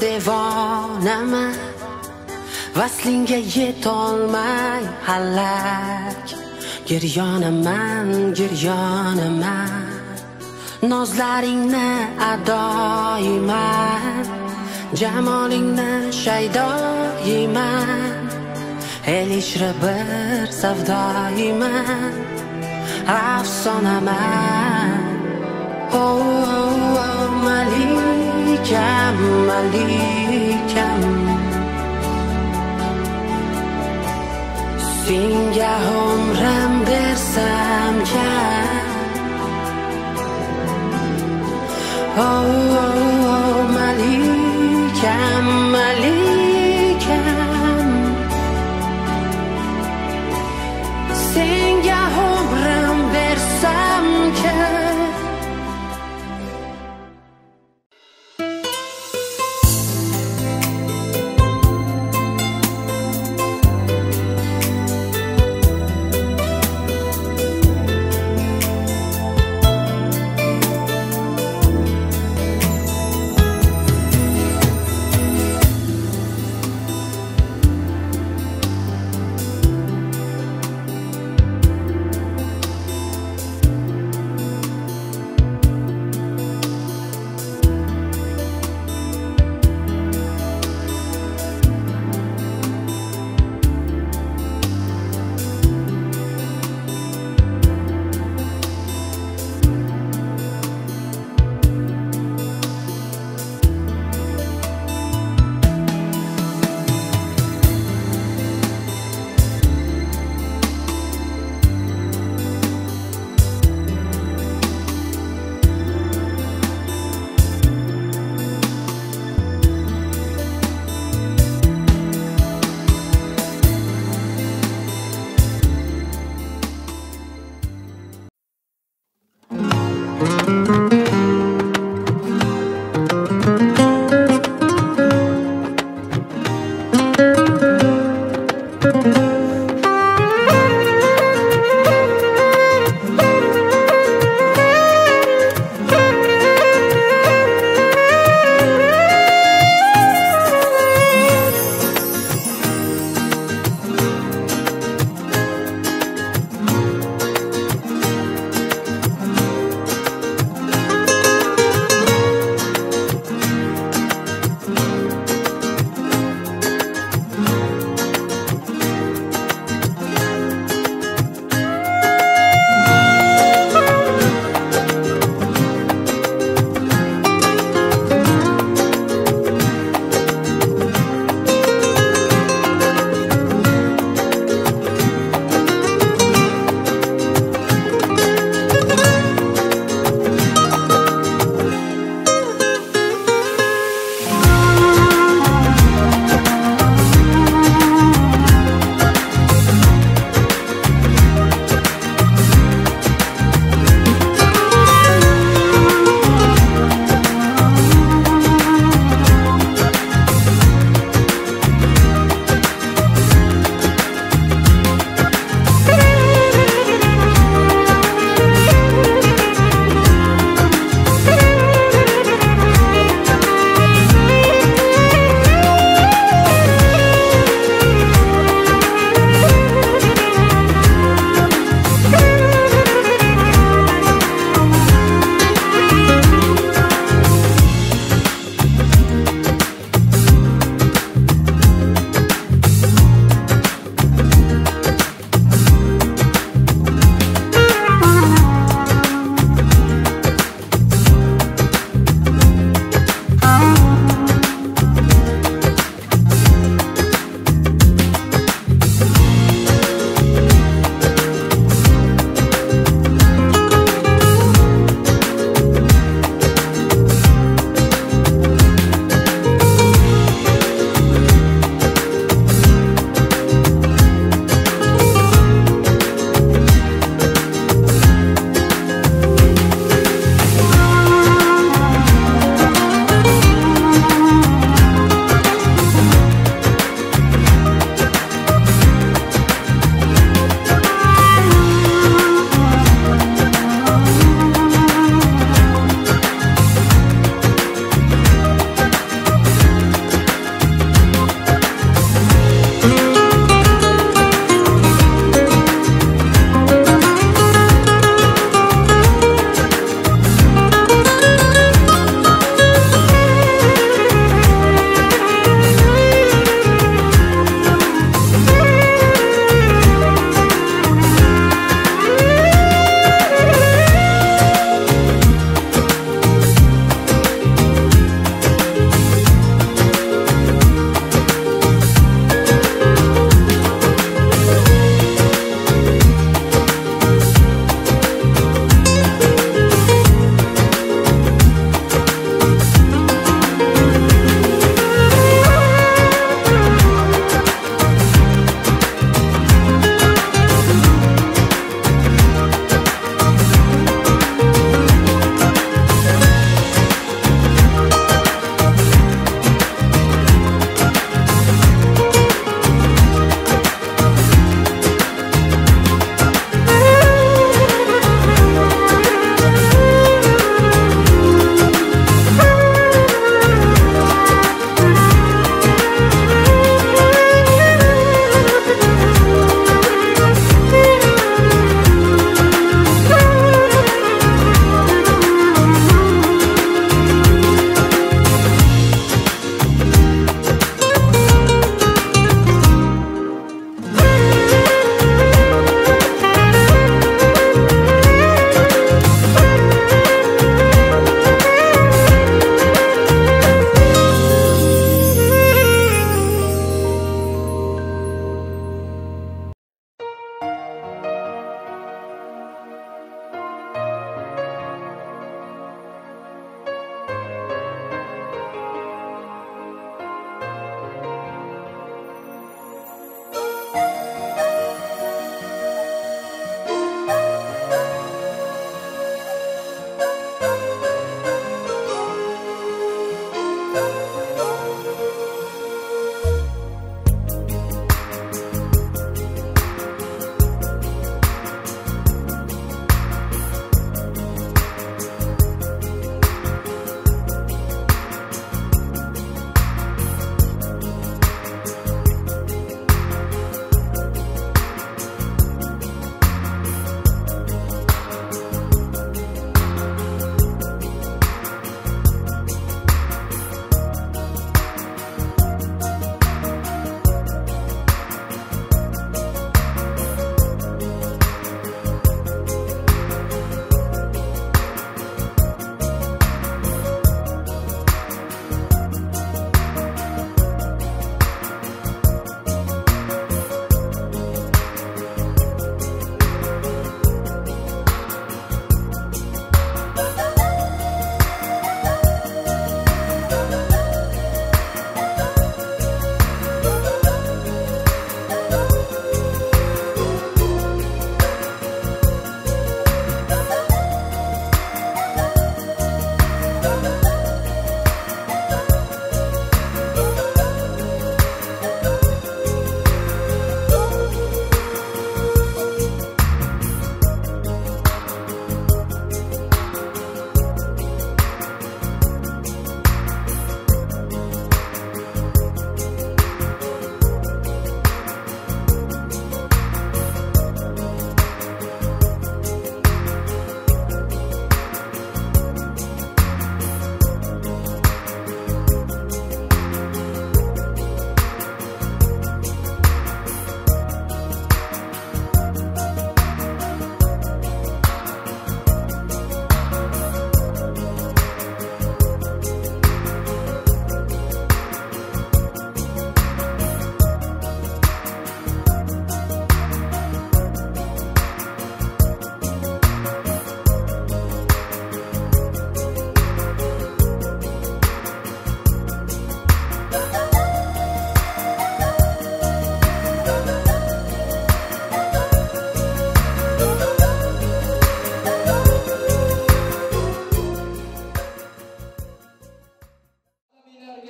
devonaman, vaslingga yetolmay halak. Giryonaman, giryonaman, nozlaringni adoyman, jamolingni shaydoyman. El ishra bir savdoyman, afsonaman. Oh, oh, oh, malikam, malikam, senga umrim bersam kam. Oh, oh, oh, malikam, malikam, senga umrim bersam kam.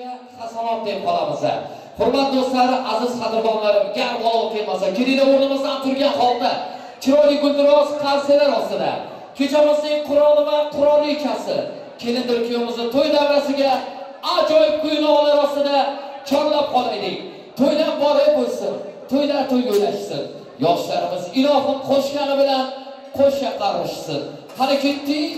Hasanot deb qolamiz. Hurmatli do'stlar, aziz qadrdonlarim, garg'olov kelmasa, kelinglar o'rnimizdan turgan holda chiroyli guldiroz qarselar ostida kechamizning quroli va qurollikasi kelindir kuyovimizni to'y davrasiga ajoyib quynoqlar ostida chorlab qolaylik. To'ylar boray bo'lsin, to'ylar to'yga ulashsin. Yoshlarimiz ilohim qo'shgani bilan qo'shga qarishsin. Qani ketdik.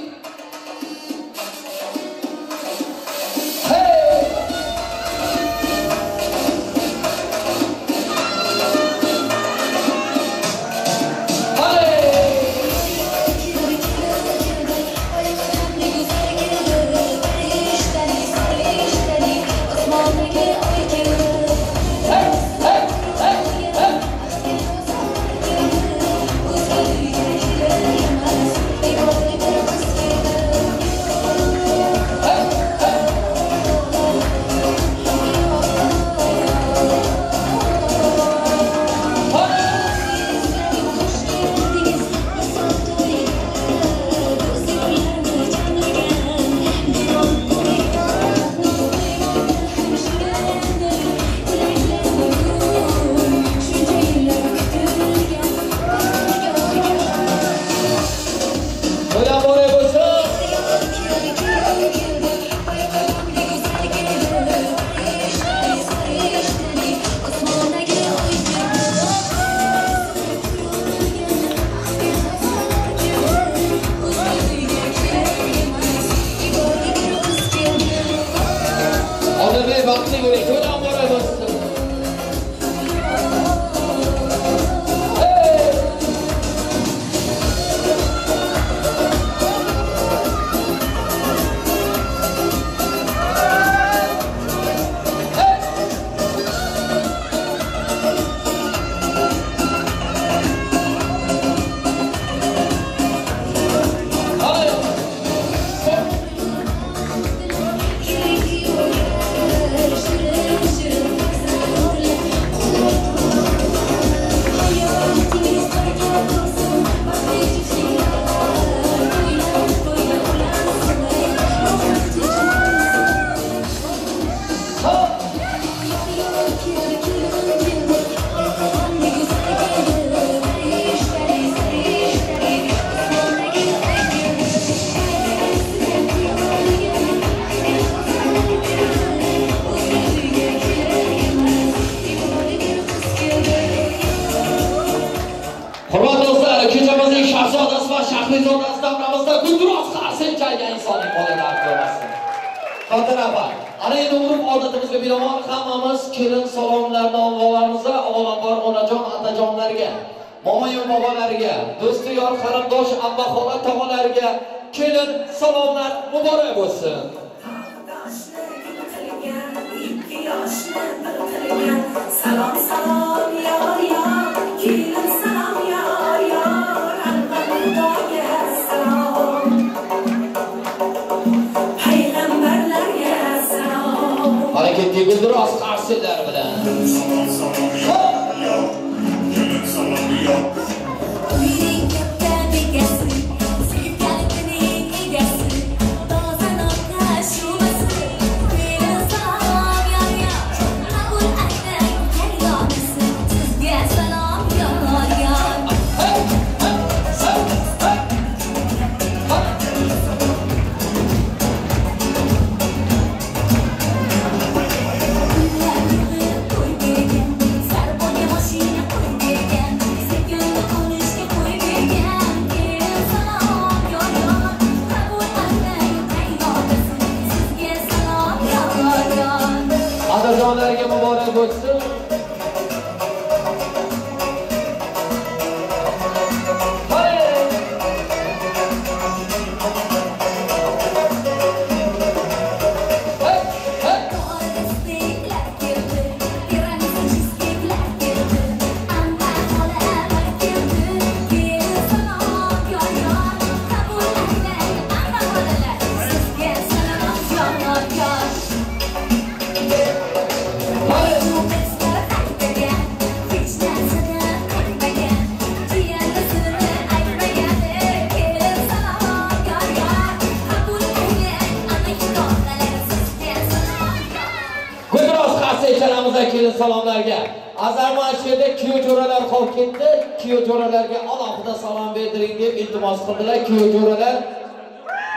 qarshi echanamizdan kelin salomlarga. Azarman she'rda kuyov jo'ralar qolib ketdi. Kuyov jo'ralarga alohida salom berdiring deb iltimos qildilar. Kuyov jo'ralar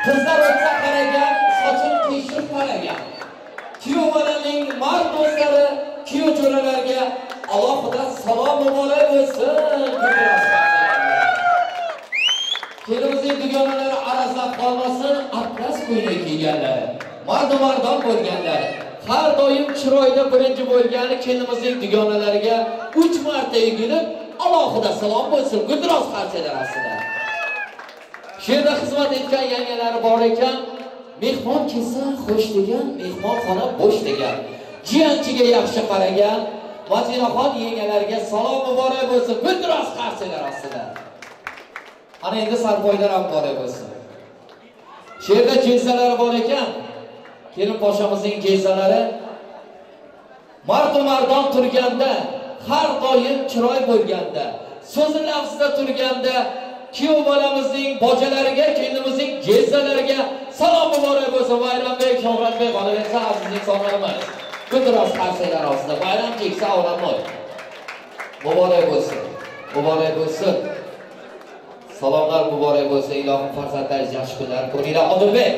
qizlar o'tsa qaragan, sochini teshib qaragan. Kuyov bolaning mard do'stlari kuyov jo'ralarga alohida salom muborak bo'lsin. Kelimizning dugonalari arazlab qolmasin, atlas ko'ylak kiyganlar, mardon bo'lganlar, har doim chiroyda birinchi bo'lgani kelimizning dugonalariga 3 marta egilib, alohida salom bo'lsin. Guldiroz qarsalar aslida. She'rda xizmat etgan yangalari bor ekan, mehmon kelsa xo'sh degan, mehmonxona bo'sh degan, jiyanchiga yaxshi qaragan, Madinaxon yengalariga salom muborak bo'lsin. Guldiroz qarsalar aslida. Ana endi sarpoylar ham bor bo'lsin. She'rda jinsalari bor ekan, kelin poshamizning jinsalari mardon turganda, har doim chiroy bo'lganda, so'zi lafzida turganda, kuyov bolamizning bojalariga, kelinimizning jinsalariga salom muborak bo'lsin. Bayrombek, Shohratbek, qolaversa azizlik sonlarimiz. Guldiroz qarsalar ostida bayram keksa olamol. Muborak bo'lsin. Muborak bo'lsin. Salomlar muborak bo'lsin. Ilohim farzandlaringiz yaxshi kunlar ko'ringlar. Odilbek,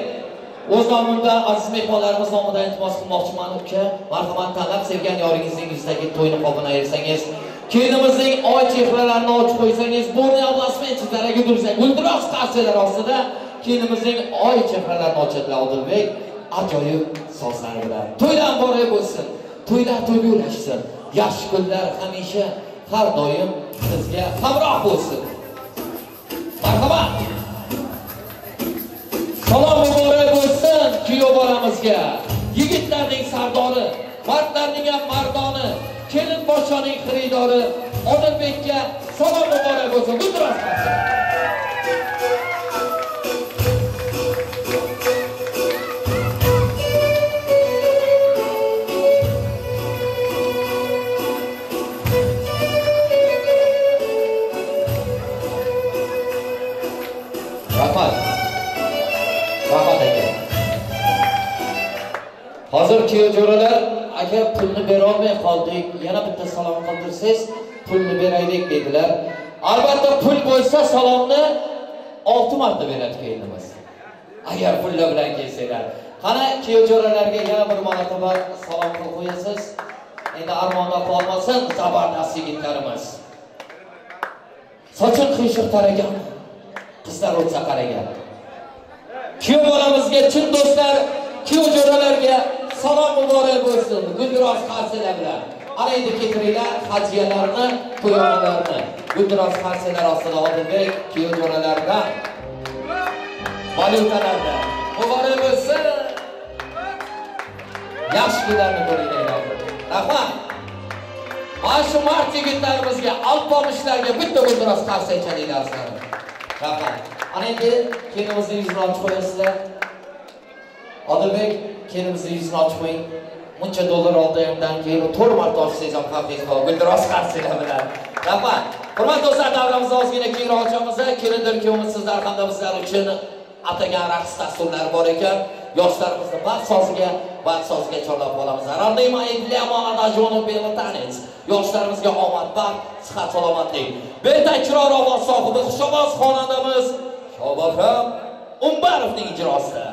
o'z nomimdan aziz mehmonlarimiz nomidan iltimos qilmoqchiman uka. Marhamat tanlab sevgan yoringizning yuzidagi to'yni qobini ayirsangiz, kelinimizning oy chehralarini ochib qo'ysangiz, bo'rni ablosmenchilarga dursak, guldiroz qarsalar ostida kelinimizning oy chehralarini ochadilar Odilbek. Ajoyib sozlar bilan. To'ylar muborak bo'lsin. To'ylar to'yga ulashsin. Yaxshi kunlar hamisha har doim sizga hamroh bo'lsin. Marhamat. Salom muborak bo'lsin kuyov bolamizga. Yigitlarning sardori, mardlarning ham mardoni, kelin podshoning xaridori Odilbekka salom muborak bo'lsin. Guldiroz qarsalar. Rahmat aka. Hozir kuyov jo'ralar aka pulni bera olmay qoldik. Yana bitta salom qildirsangiz pulni beraylik dedilar. Albatta pul bo'lsa salomni 6 marta beradi kelinimiz. Agar pullar bilan kelsanglar. Qani kuyov jo'ralarga yana bir marotaba salom qilib qo'yasiz. Endi armonda qolmasin zabardast yigitlarimiz. Sochini qiyshiq taragan, qizlar o'tsa qaragan. Kuyov bolamizga chin do'stlar, kuyov jo'ralarga salom muborak bo'lsin. Guldiroz qarsalar bilan. Ana endi ketiringlar hajiyalarni, to'yonlarni. Guldiroz qarsalar ostida Odilbek kuyov jo'ralardan valyutalarda muborak bo'lsin. Yaxshi kunlarni ko'ringlar. Rahmat. Mana shu mard yigitlarimizga, alpomishlarga bitta guldiroz qarsa aytinglar sizlar. Rahmat. Ana endi kelinimizning yuzini ochib qo'yasizlar. Odilbek, kelinimizning yuzini ochib qo'ying. Muncha dollar olgandan keyin 4 marta ochsangiz ham xavfingiz yo'q. Guldiroz qarsalar bilan. Rahmat. Hurmatli do'stlar, davramizni ozgina keyinroq ochamiz. Kelindir kuyovimiz sizlar hamda bizlar uchun atagan raqs dasturlari bor ekan. Yoshlarimizni baxt soziga chorlab qolamiz. Родные для молодоженов белотанец. Yoshlarimizga omad, baxt, sihat, salomatlik. Betakrar ovoz sohibi xushovoz xonandamiz Shobofam Umbarovning ijrosida.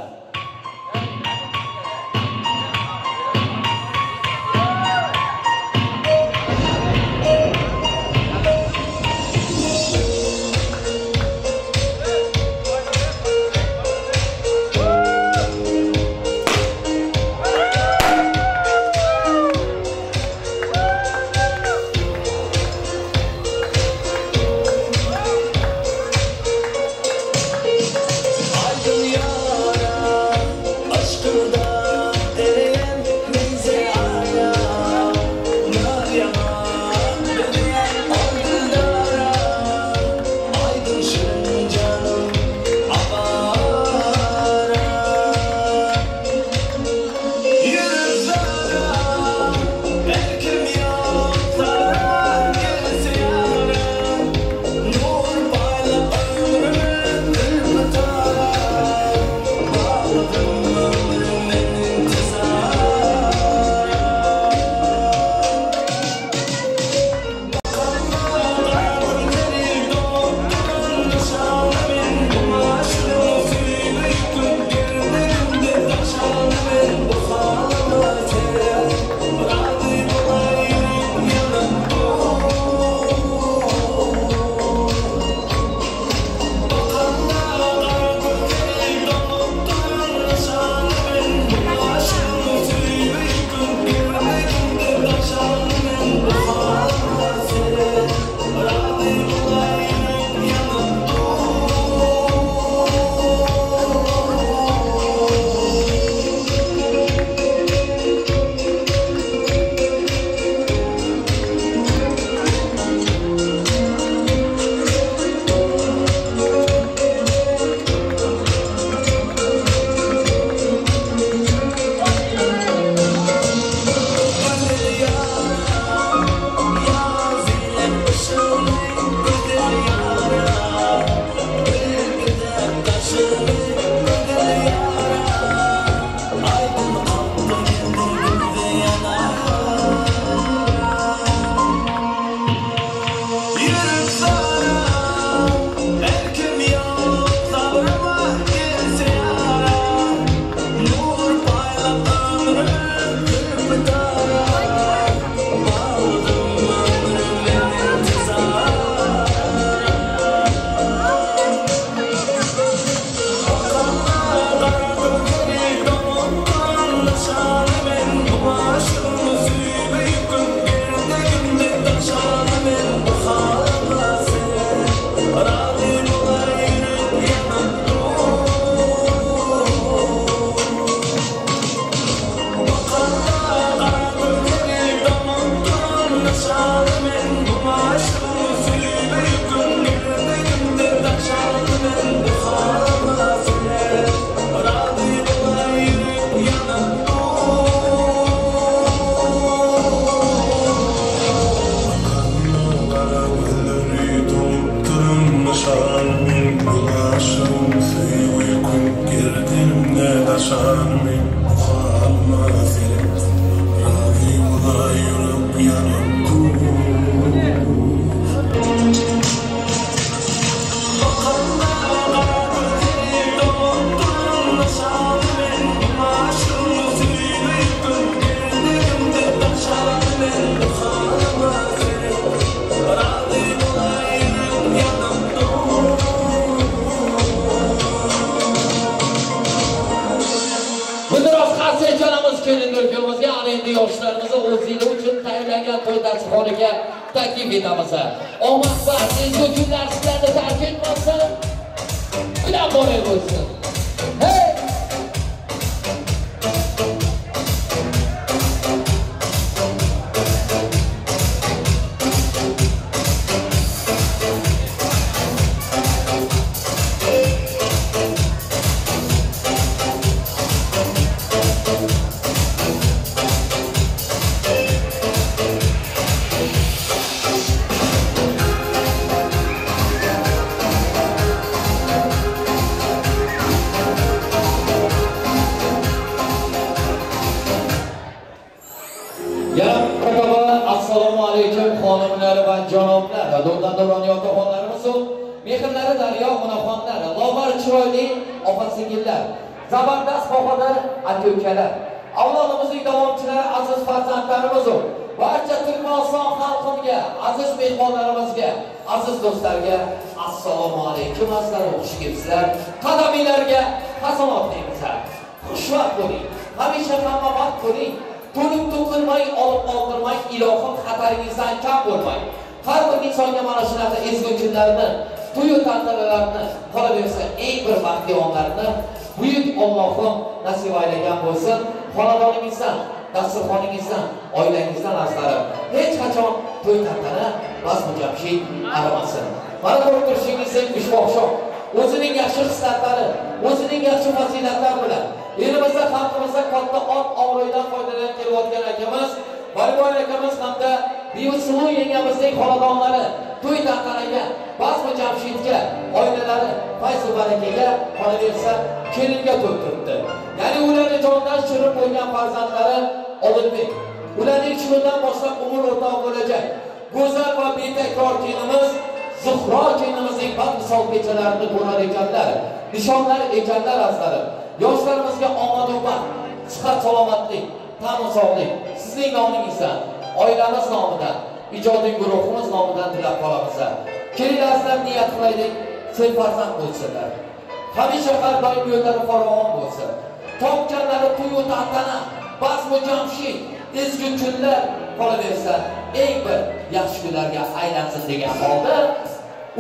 Aydın yara yoshlarimizni o'zinglar uchun tayyorlangan to'y dasturxoniga taklif etamiz. Omad va ezgu kunlar sizlarni tark etmasin. Bilan boray bo'lsin. Hey! Assalomu alaykum xonimlar va janoblar, do'stlar, do'roniyot onalarimiz, mehrlari daryo onaxonlar, lobar chiroyli opa-singillar, zabardast bahodir aka-ukalar, avlodimizning davomchilari, aziz farzandlarimiz, barcha Turkmaniston xalqiga, aziz mehmonlarimizga, aziz do'stlarga assalomu alaykum, assalomu xush kelibsizlar. Qadaminglarga hasanot deymiz. Xushvaqt bo'ling. Hamisha hammabat bo'ling. To'lib to'kilmay, olib oldirmay, ilohim xataringizdan kam bo'lmay. Har bir insonga mana shunaqa ezgu kunlarni, to'y tantanalarni, qolaversa eng bir baxtli onlarni buyuk Allohim nasib aylagan bo'lsin. Xonadoningizdan, dasturxoningizdan, oilangizdan azlarim hech qachon to'y tantana vazmujamshid arimasin. Mana ko'rib turishingizdek ushbu oqshom o'zining yaxshi hislatlari, o'zining yaxshi fazilatlari bilan elimizda, xalqimizda katta ot obro'yidan foydalanib kelayotgan akamiz, Barboy akamiz hamda Biyusulu yengamizning xonadonlari to'y tantanaga, Basma Jamshidga, oilalari fayz va barakaga, qolaversa kelinga to'y turibdi. Ya'ni ularning jonidan shirin bo'lgan farzandlari Odilbek. Ularning shundan boshlab umr o'rtoq bo'lajak go'zal va betakror kelinimiz Zuhro kelinimizning misol kechalarini ko'rar ekanlar, nishonlar ekanlar azlarim. Yoshlarimizga omad va baxt, sihat salomatlik, ta'mu sog'lik sizning nomingizdan, oilamiz nomidan, ijodiy guruhimiz nomidan tilab qolamiz. Kelinglar niyat qilaylik, sen farzand bo'lsinlar. Hamisha har doim yo'llari farovon bo'lsin. Topganlari to'y tantana, Basma Jamshid, ezgu kunlar qolaversa, eng bir yaxshi kunlarga aylansin degan holda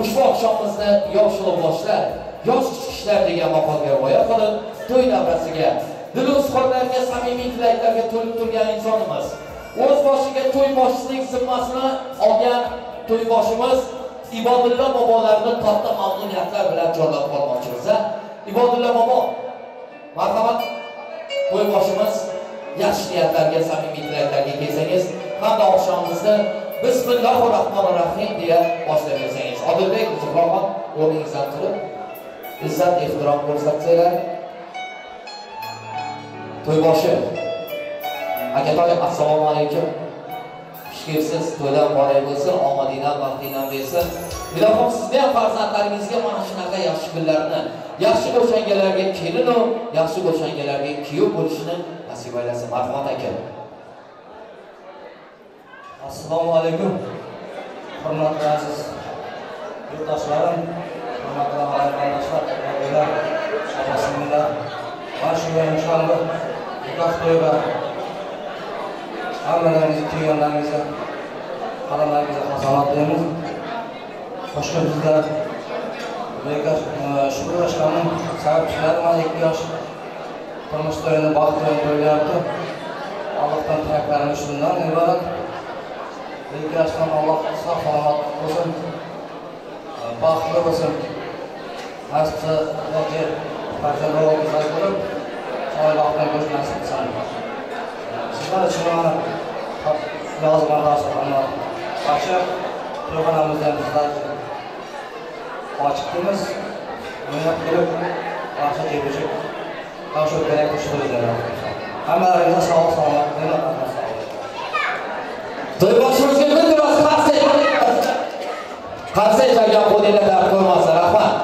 ushbu oqshomimizni yosh boshlar, yosh chiqishlar degan maqolga rioya qilib, to'y davrasiga, dilozorlarga, samimiy tilaklarga to'lib turgan insonimiz, o'z boshiga to'y boshchilik zimmasini olgan to'yboshimiz Ibodulla bobolarni katta mamnuniyatlar bilan chorlab qolmoqchimiz. Ibodulla bobo, marhamat, to'yboshimiz yaxshi niyatlarga, samimiy tilaklarga kelsangiz, hamda oqshomimizni Bismillahirrohmanirrohim deya boshlab bersangiz. Odilbek, Zuhroxon, o'rningizdan turib, izzat ehtirom ko'rsatsanglar. To'yboshi akatoy, assalomu alaykum. Xushkelibsiz, to'ydan boray bo'lsin, omadingdan, baxtingdan bersin. Ilohim sizga ham farzandlaringizga mana shunaqa yaxshi kunlarni, yaxshi bo'shangalarga kelin va yaxshi bo'shangalarga kuyov bo'lishini nasib aylasin. Marhamat aka. Assalomu alaykum. Hurmatli aziz yurtdoshlarim, hurmatli qardoshlar, oilalar, opa-singillar, mana shu nishonli nikoh to'yiga hammalaringizni kelganlaringizga, qadamlaringizga hasanot deymiz. Xush kelibsizlar. Lekin shu yoshlarning sababchilari mana 2 yosh turmush to'yini baxt bilan to'ylayapti. Allohdan tilaklarimiz shundan iborat. Lekin yoshlar Alloh sog' salomat bo'lsin, baxtli bo'lsin. Hasbidagi farzandlarimizga ko'rib, Allohdan ko'rish nasib etsin. Sizlar uchun mana yozma rasululloh Başka to'yxonamizdan bizlar ochiqmiz. O'ynab kelib, yaxshi kelishib, yaxshi kerak qo'shiladilar. Hammalaringizga sog' salomat bo'linglar. To'yboshimizga biroz qarsak qilgan qo'linglar ko'rmasa, rahmat.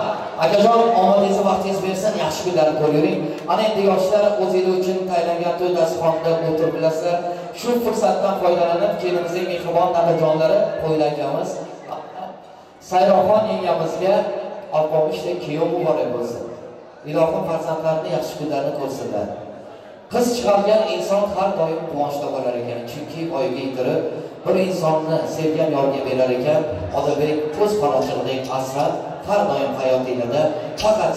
Akajon, omadingizni vaqtingiz bersin, yaxshi kunlarni ko'ring. Ana endi yoshlar o'zingiz uchun tayyorlangan to'y dasturxonida o'tirib bilasizlar. Shu fursatdan foydalanib, kelinimizning mehribon nadajonlari qo'yilganmiz. Sayroxon yengamizga alqomishdek kuyov muborak bo'lsin. Ilohim farzandlarini yaxshi kunlarni ko'rsinlar. Qiz chiqargan inson har doim quvonchda bo'lar ekan, chunki oyiga kirib bir insonni sevgan yorga berar ekan. Odilbek ko'z qarorchig'idek asrab har doim hayotingizda faqat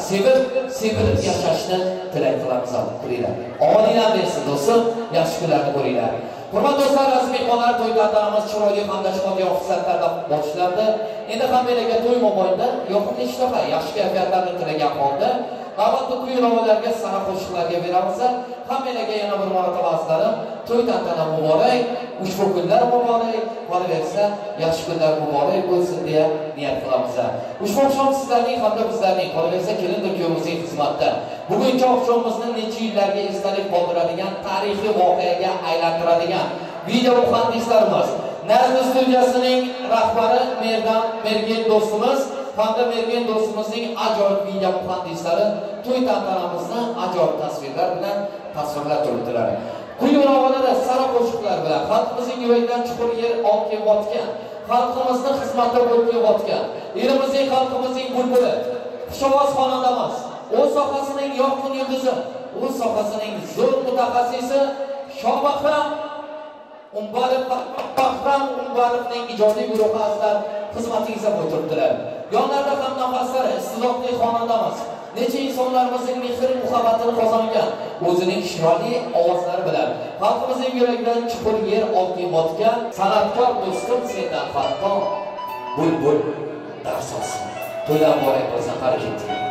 sevib yashashni tilak qilamiz. Qilinglar. Omoninglar bersin do'stlar, yaxshi kunlarni ko'ringlar. Hurmatli do'stlar, rasmiy qonlar to'y tantanamiz chiroyli hamda chiroyli ofiserlarda boshlandi. Endi hammalarga to'y mobaynida yoqimli ishtaha, yaxshi kayfiyatlarni tilagan holda albatta kuy-rovalarga, sana qo'shiqlarga beramiz. Hammalarga yana bir marotaba azizlarim, to'y tantana muborak, ushbu kunlar muborak, qolaversa yaxshi kunlar muborak bo'lsin deya niyat qilamiz. Ushbu oqshom sizlarning hamda bizlarning, qolaversa kelin-kuyovimizning xizmatida bugungi oqshomimizni necha yillarga esdalik qoldiradigan, tarixiy voqeaga aylantiradigan video muhandislarimiz, Nazmi studiyasining rahbari Mergen do'stimiz hamda Mergen do'stimizning ajoyib video muhandislari to'y tantanamizni ajoyib tasvirlar bilan tasvirlab turibdilar. Kuy-rovalar, sara qo'shiqlar bilan xalqimizning yuragidan chuqur yer olib kelayotgan, xalqimizni xizmatda bo'lib kelayotgan, elimizning xalqimizning bulbuli, xushovoz xonandamiz, o'z sohasining yorqin yulduzi, o'z sohasining zo'r mutaxassisi Shobahram Umbarovning ijodiy guruhi azizlar xizmatingizga o'tiribdilar. Yonlarda ham nafaslari iste'dodli xonandamiz, necha insonlarimizning mehr-muhabbatini qozongan, o'zining chiroyli ovozlari bilan xalqimizning yuragidan chuqur yer olib kelayotgan san'atkor do'stim sendan hatto bulbul dars olsin. To'ydan muborak bo'lsin, harakat qiling.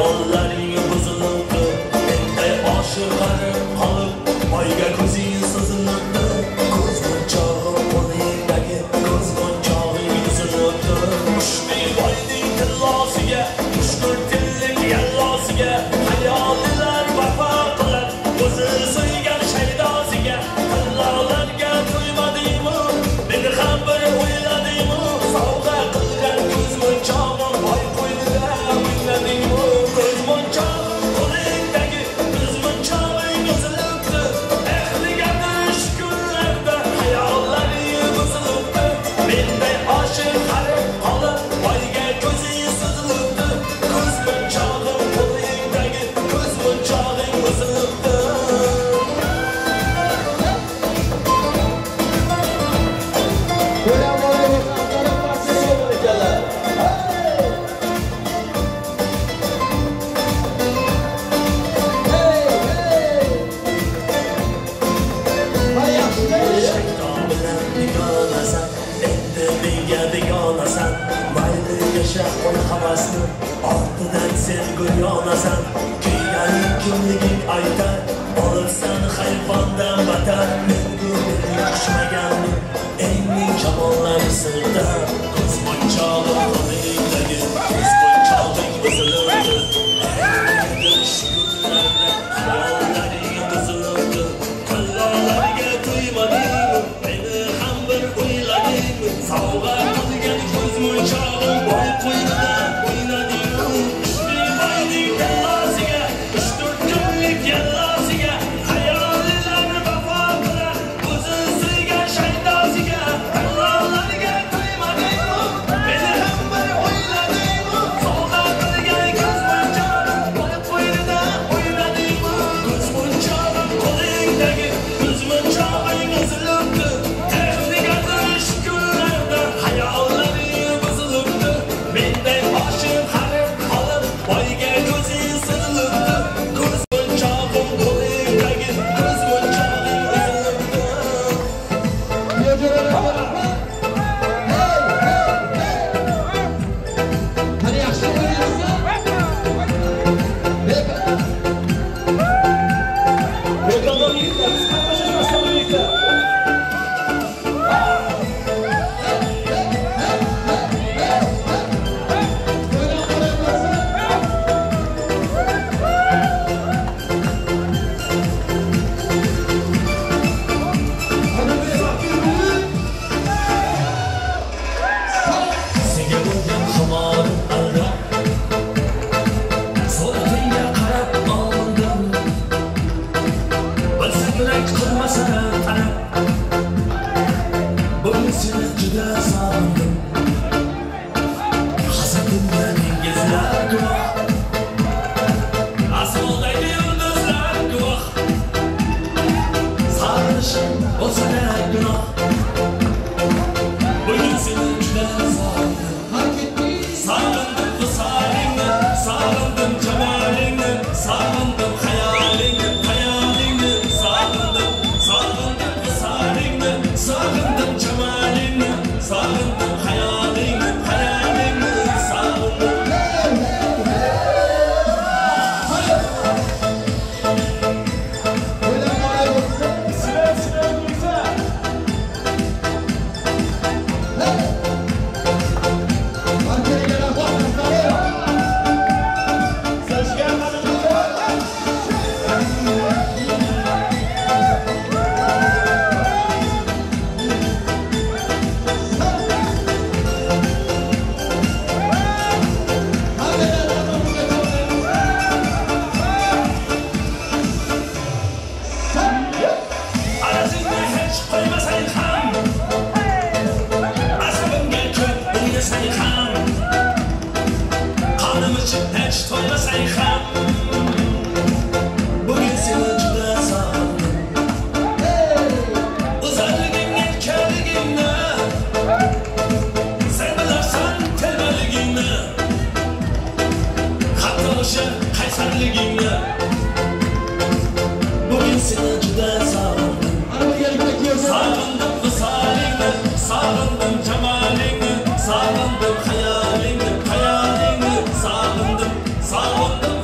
hayollaring buzilibdi menday oshiqarim qolib oyga ko'zing suzilibdi ko'z munchog'im qo'lingdagi ko'z munchog'ing buzilibdi ushbu boyning tillosiga mushkul tillik yallosiga hayolilar vafo qilar o'zi suygan shaydosiga tillolarga to'ymadingmi meni ham bir o'yladingmi sovg'a qilgan ko'z munchog'im boy qo'ynida o'yladingmi ko'z munchog'im qo'lingdagi ko'z munchog'ing buzilibdi ehligadir shu kunlarda hayollaring buzilibdi menday oshiq qarib qolib boyga ko'zing suzilibdi ko'z munchog'im qo'lingdagi ko'z munchog'ing buzilibdi ortidan sen go'yonasan kiyganing kimliging aytar olibsan hayvondan batar men go'rning qushmaganni engning shamollari sirda ko'z munchog'im qo'lingdagi ko'z munchog'ing buzilibdi hayollaring buzilibdi tillolarga to'ymadingmi meni ham bir o'yladingmi sovg'a qilgan ko'z munchog'im boy qo'ynida Sağındım hayalini, hayalini sağındım, sağındım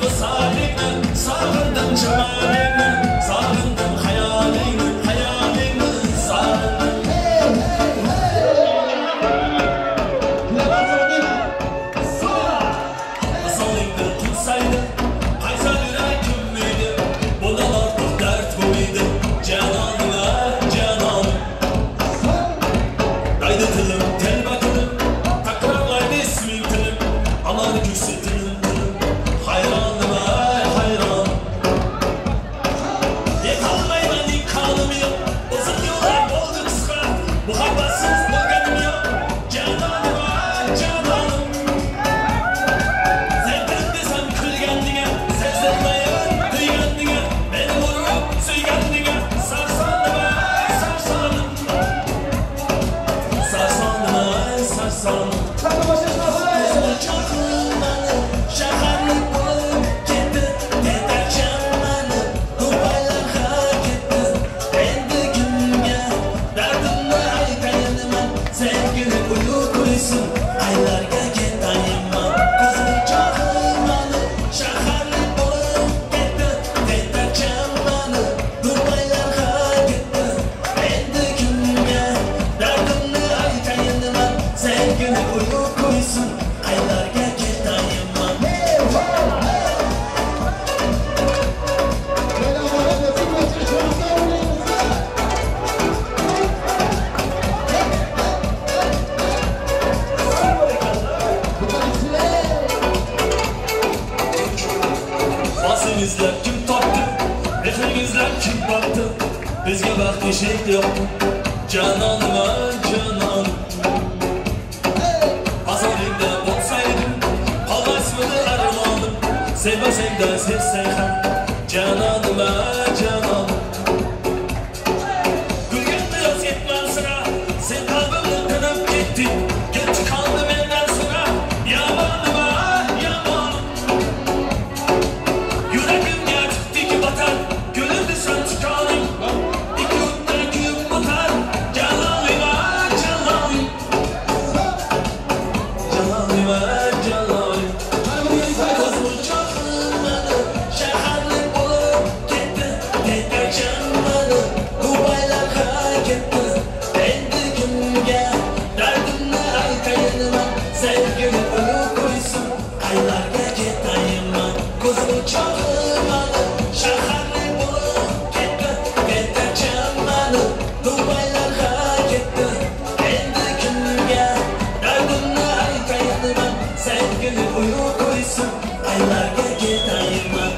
izlab kim topdi? Mehringizlar kim topdi? Bizga vaqt eshik yo'qdi. Janonim, janonim. Azoringda bo'lsaydim, qolmasmidi armonim. Sevmasangda sevsang ham, janonim, janonim. Gulganda yoz yetman sira, sen qalbimni tinib ketding. Kech qoldi mendan sira, yomonim, yomonim. Yuragimga chiqdiki batar, gulimni san chiqoning. Ikkidan kuyib batar, janonim, janonim. Janonim, janonim. Ko'zim chaqirmadi, shaharlik bo'lib ketdi, yetakchanmadi, Dubaylar ketdi. Endi kimga dardimni aytayman, sevgini o'lib qo'ysin, qaylarga ketayman. Ko'zim chaqirmadi, shaharlik bo'lib ketdi, yetakchanmadi, Dubaylar ketdi. Endi kimga dardimni aytayman, sevgini o'lib qo'ysin, qaylarga ketayman.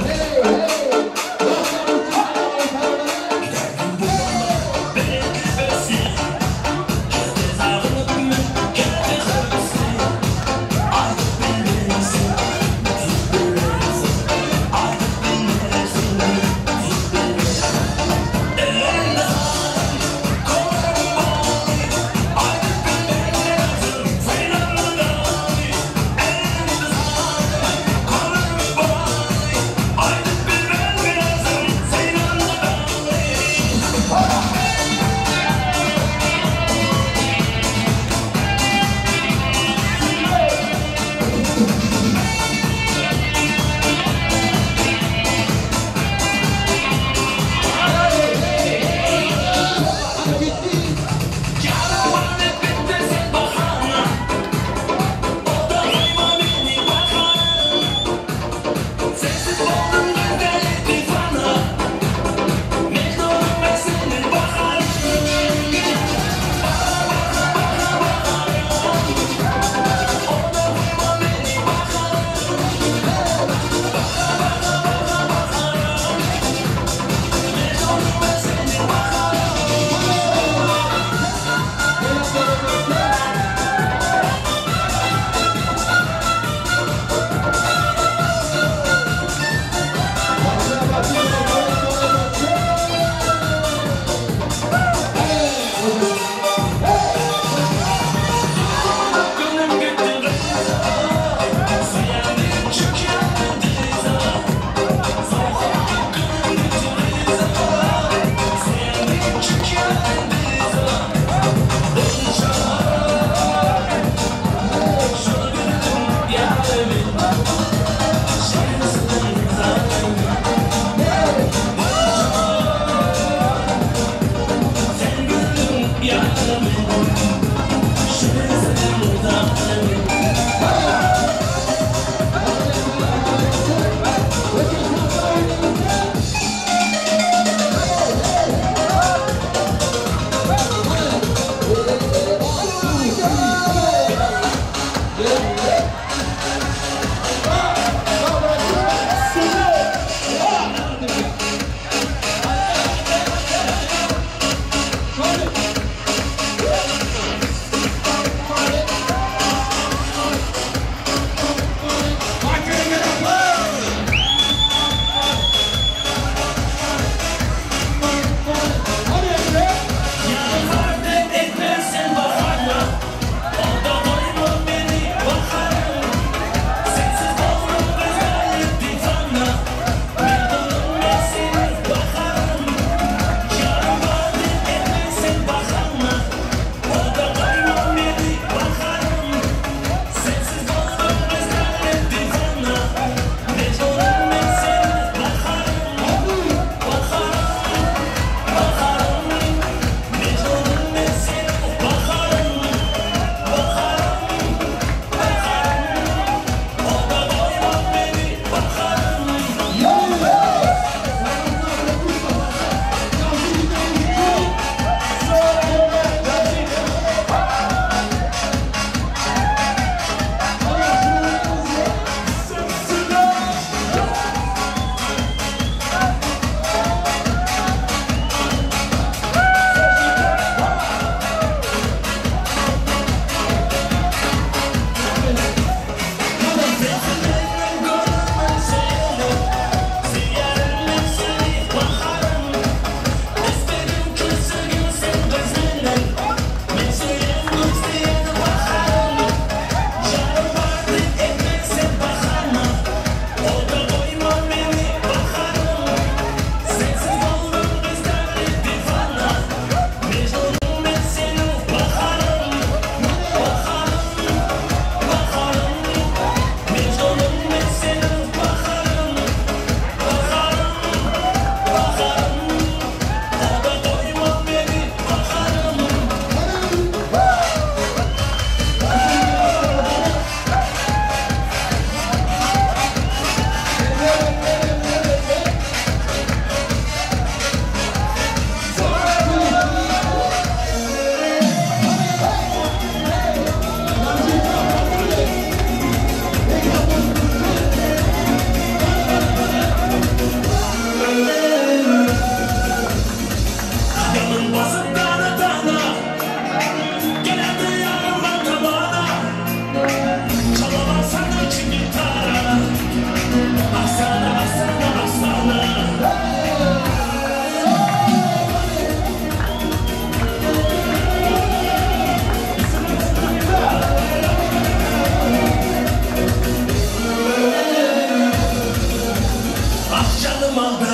canım aldı,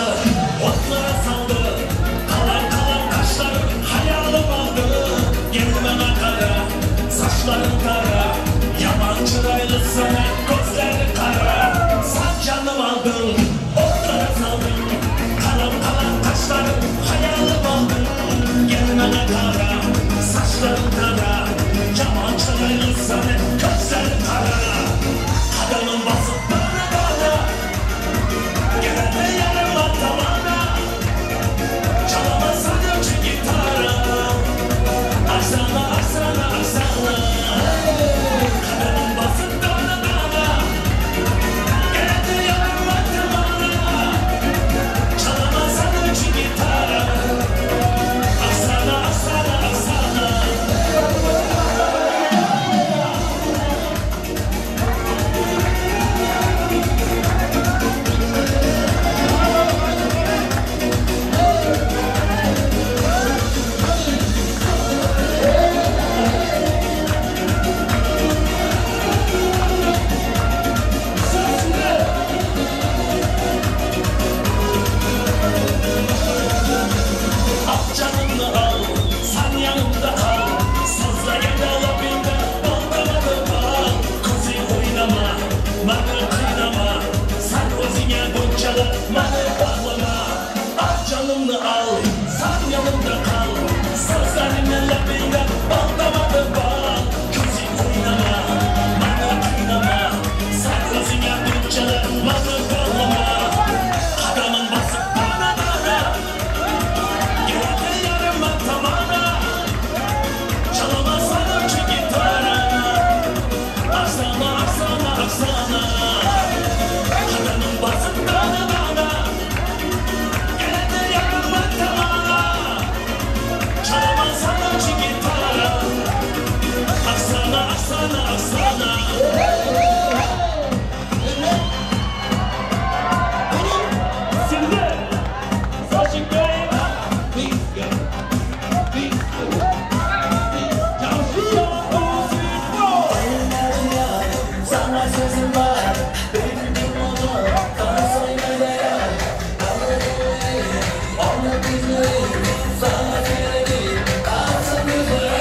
otlara saldı. Kalan kaşlarım hayalim aldı. Geldi bana kara, saçların kara. Yabancı raylı sana gözleri kara. Sen canım aldın, otlara saldın. Kalan kaşlarım hayalim aldı. Geldi bana kara, saçların kara. Yabancı raylı sana gözleri kara. Kadının basıp bana gelende yarım atamana. Çalamazsan ölçü gitara. Aksana kadının basıp bana gelende yarım atamana. Çalamazsan ölçü gitara. Aksana canını al, sen yanımda kal. Sazla yedalabinde bandamadı bal. Kızı oynama, bana kıynama. Sen özüne goncalı, bana bağlama. Al canını al, sen yanımda kal. Sazların elabinde bandamadı bal. Kızı oynama, bana kıynama. Sen özüne goncalı, bana bağlama. Adamın basıp bana çalamazsan ölçü gitara. Aksana kadının basıp bana gelende yarım atamana. Çalamazsan ölçü gitara. Aksana Şimdi saçın kayıp sana sözüm var, benim bunu sana söylemeye. Onu dinleyin, sana söyledim, kalsın güzelim.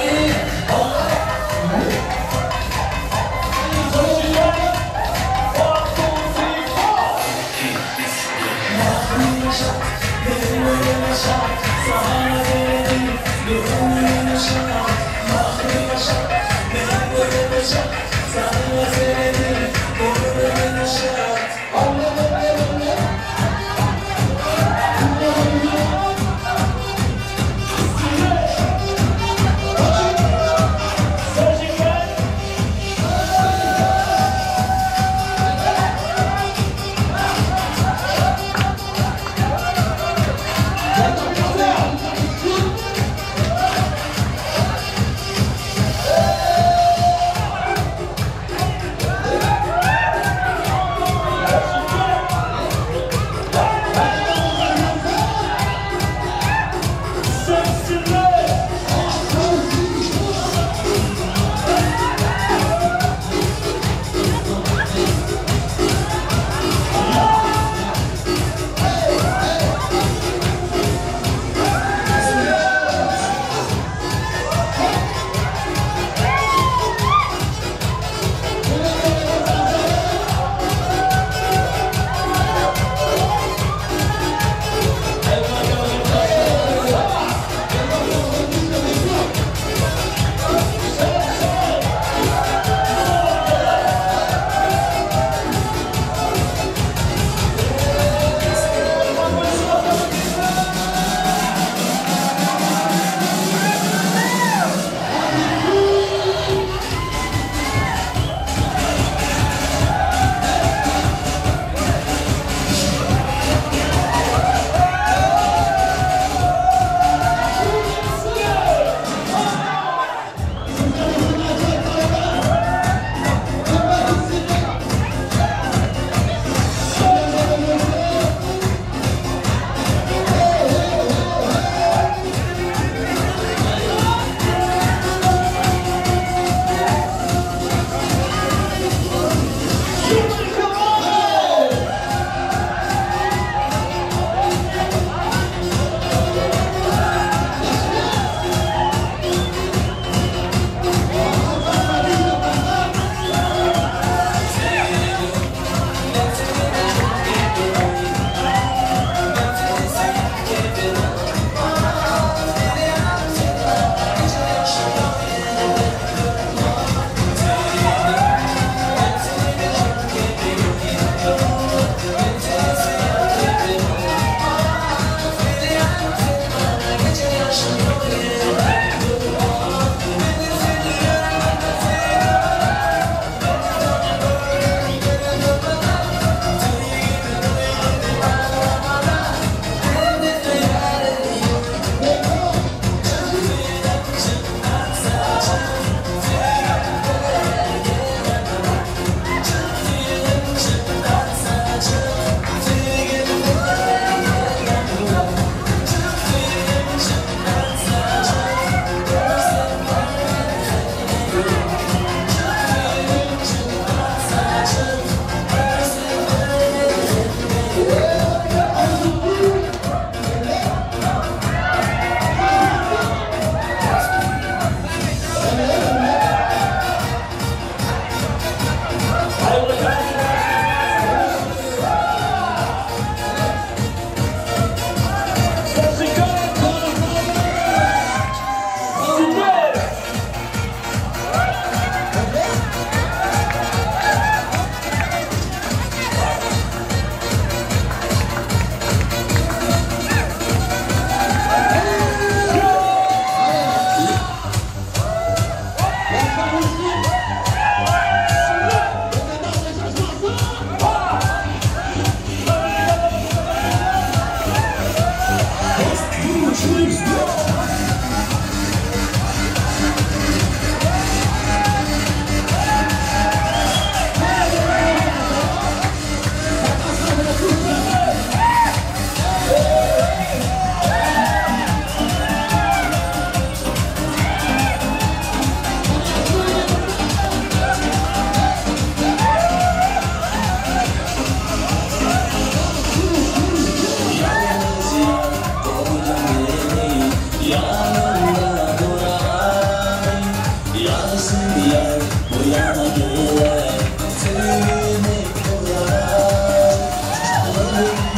Gelince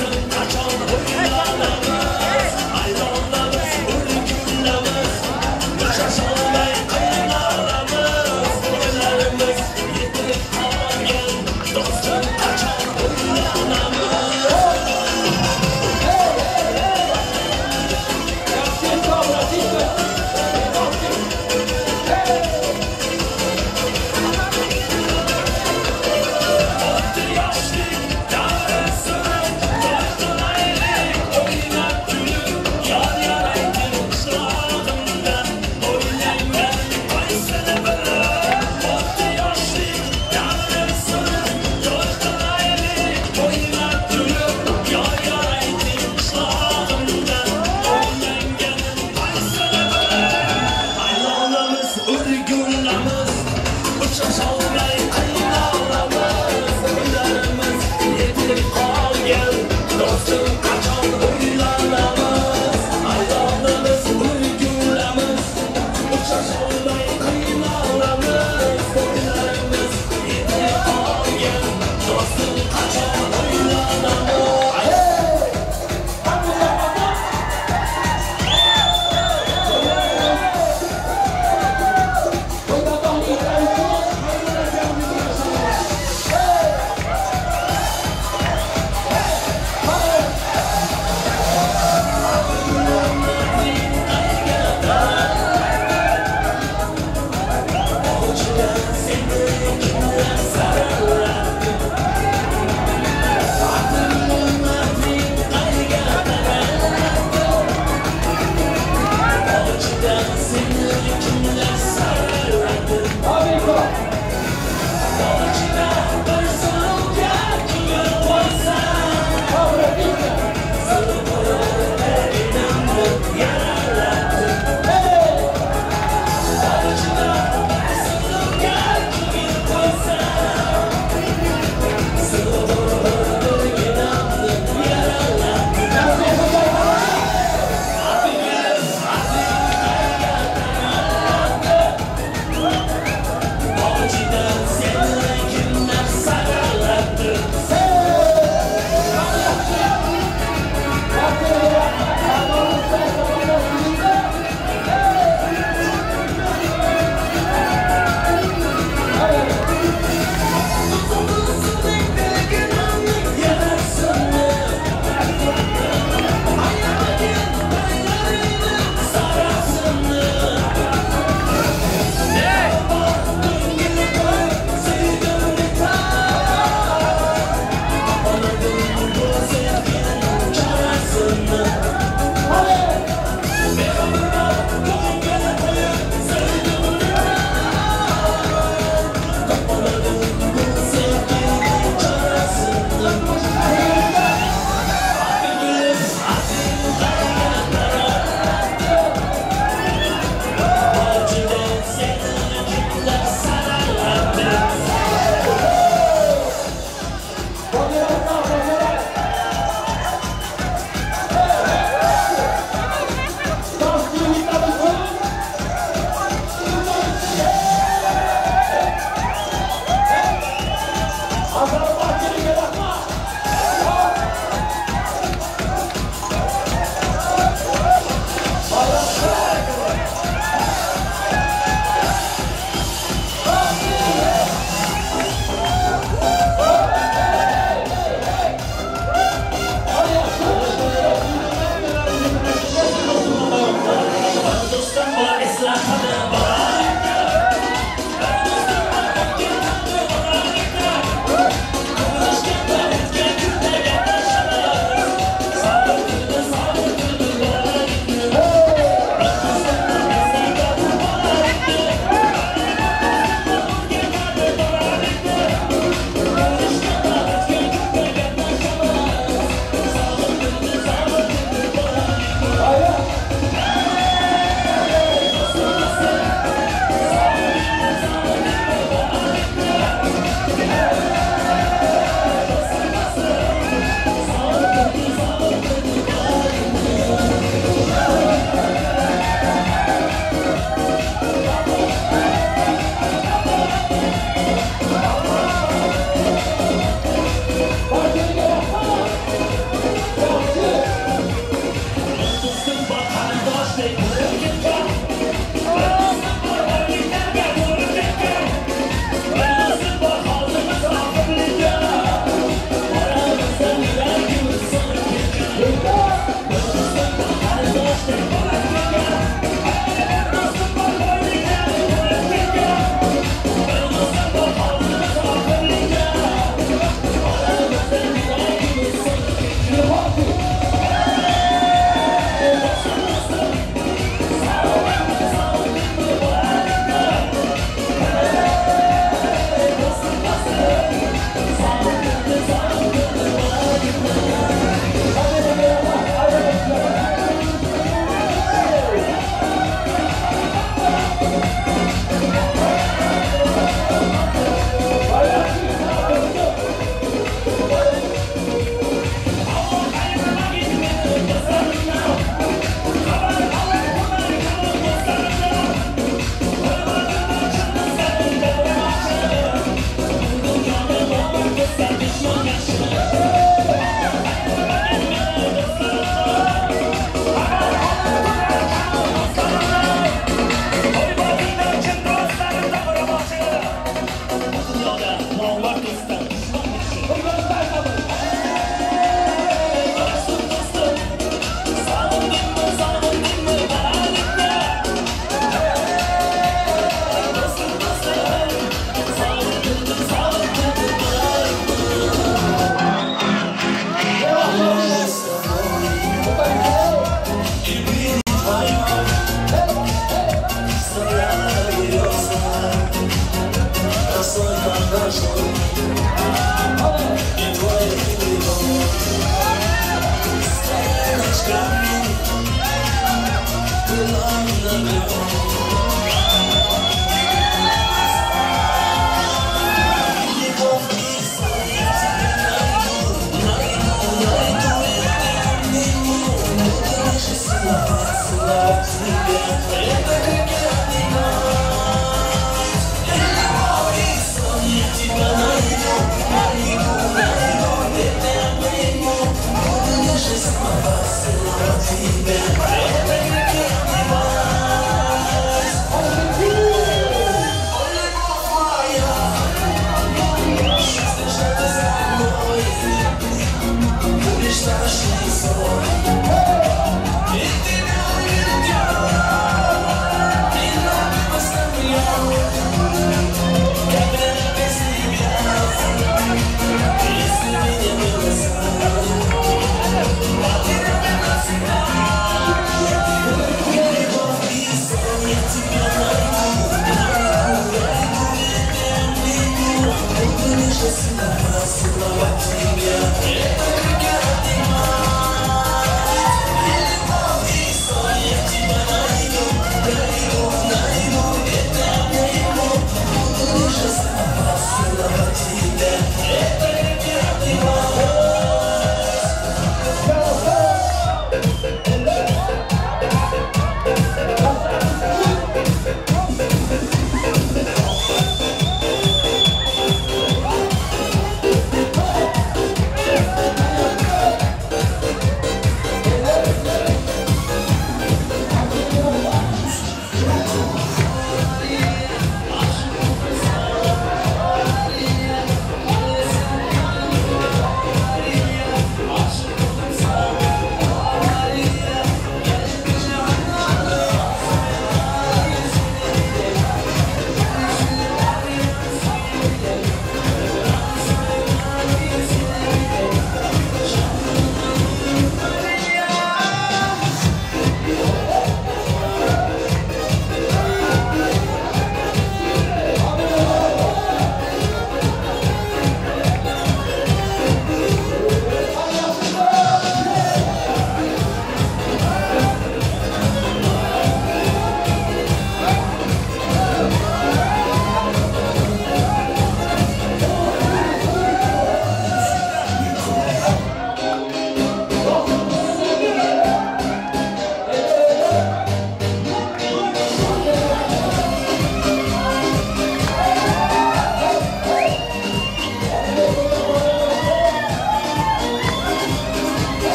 Dostum kaçan huylanamız Ayrılmamız ürkünlemez Yaşa salmay kıyılarımız Boylarımız yetip kalmayan Dostum kaçan huylanamız Yaşlı yarısını doydu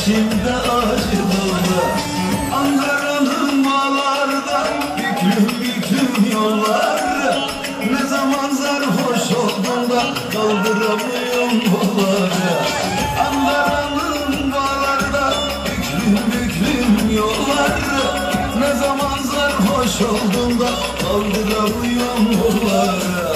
içimde acılı. Ankara'nın bağlarda büklüm büklüm yollar. Ne zaman sarhoş oldum da kaldıramıyorum yolları. Ankara'nın bağlarda büklüm büklüm yollar. Ne zaman sarhoş oldum da kaldıramıyorum yolları.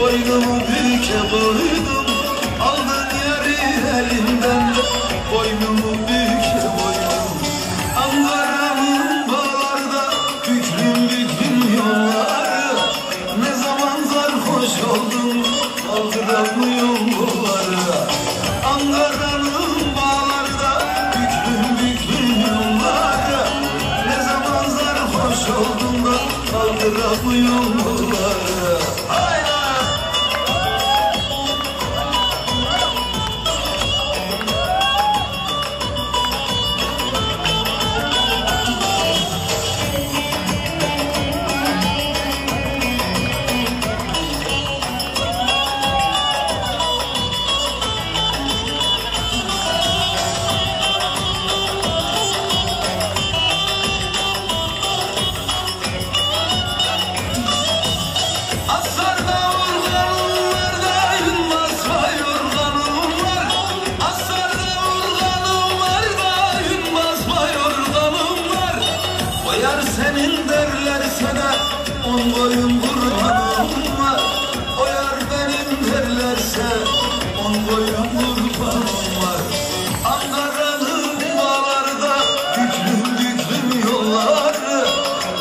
Boynumu büke boydum, aldın yarı elimden. Boynumu büke boydum. Ankara'nın bağlarda büklüm büklüm yolları. Ne zaman sarhoş oldum, kaldıramıyorum yolları. Ankara'nın bağlarda büklüm büklüm yolları. Ne zaman sarhoş oldum da kaldıramıyorum yolları. Senin derlerse de on boyun kurbanım var. O yar benim derlerse on boyun kurbanım var. Ankara'nın bağlarda büklüm büklüm yolları.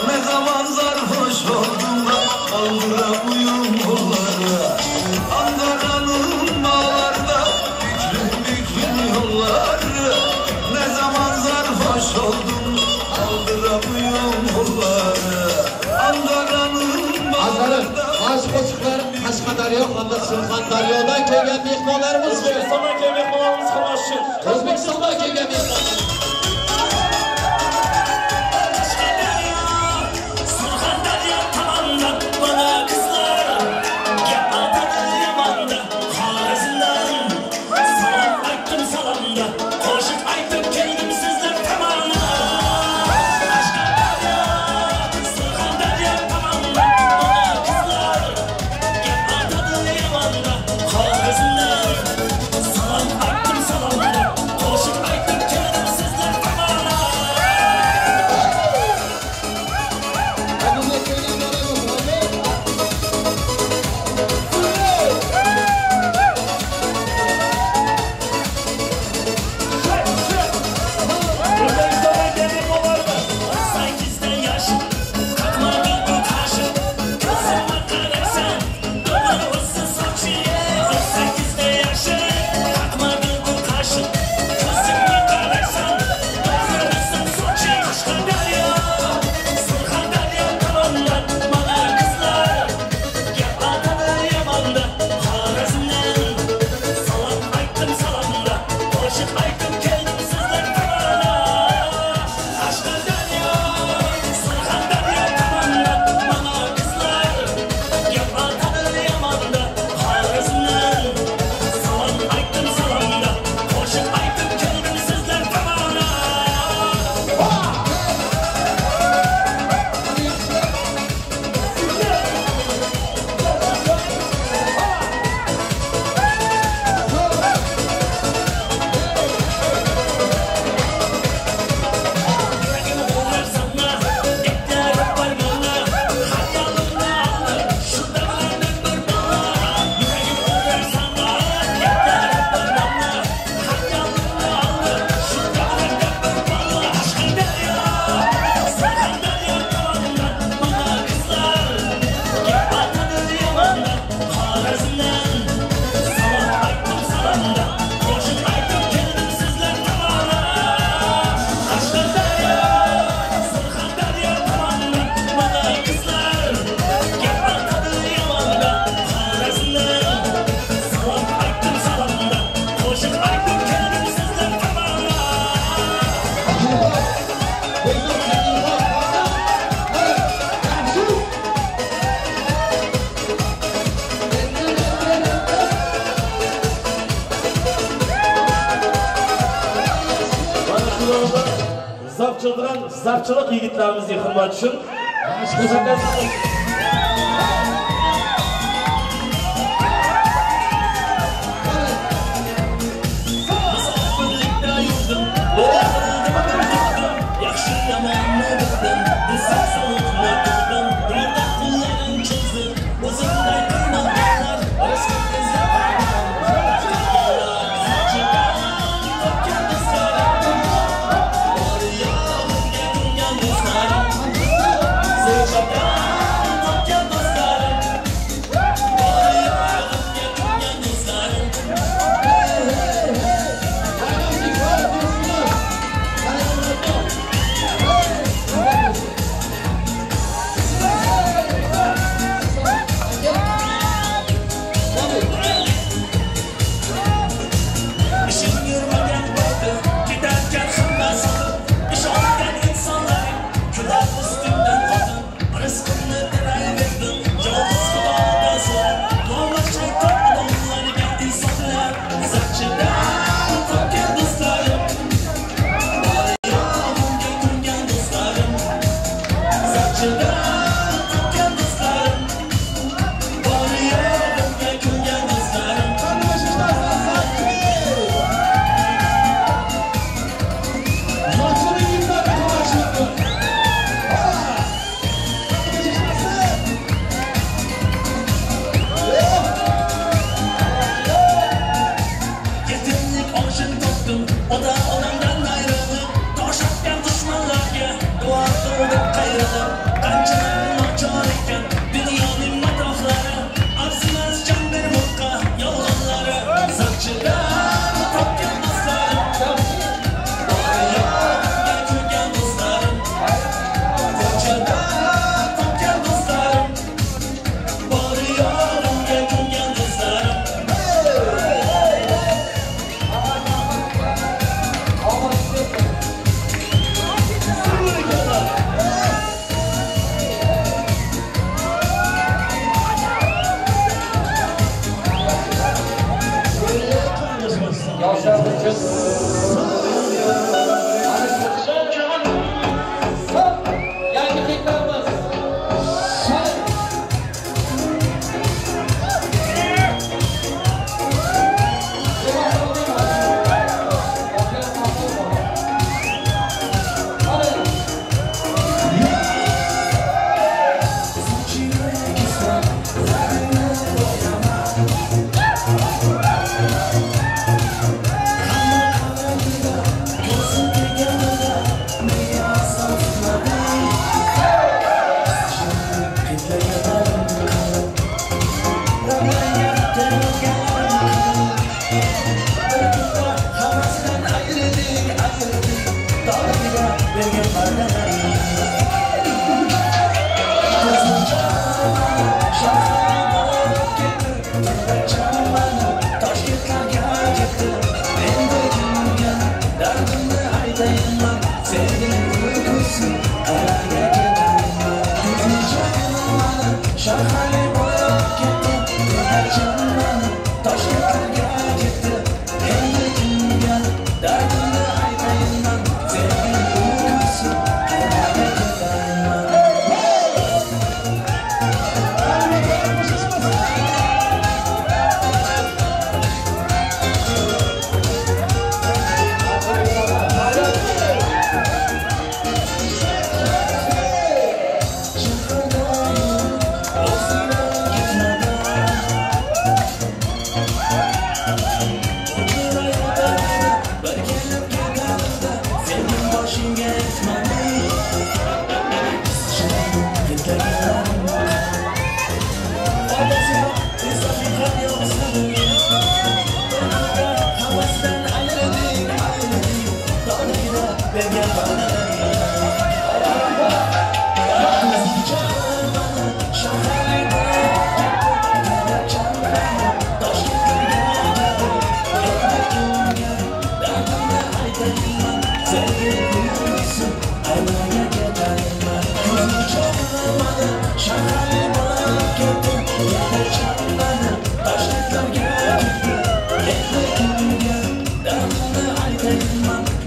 Ne zaman sarhoş oldum da kaldıramıyorum yolları. Ankara'nın bağlarda büklüm büklüm yolları. Ne zaman sarhoş oldum kaldıramıyorum yolları. Ankara'nın bağlarda Aşk-Koçuklar Kaşqadaryo hamda Surxondaryodan kelgan mehmonlarimiz. O'zbekistondan kelgan mehmonlarimiz xuloschi. O'zbekistondan kelgan mehmonlar. Surxondaryo tomondan bola qizlar gap aytadi yomanda xorazmdan. Salom aytdim salomda qo'shiq aytib keldim sizlar tomonidan. Salom aytdim salomda qo'shiq aytib keldim sizlar childiran zarchilik yigitlarimizning hurmati uchun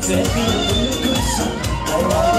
Sevgilim,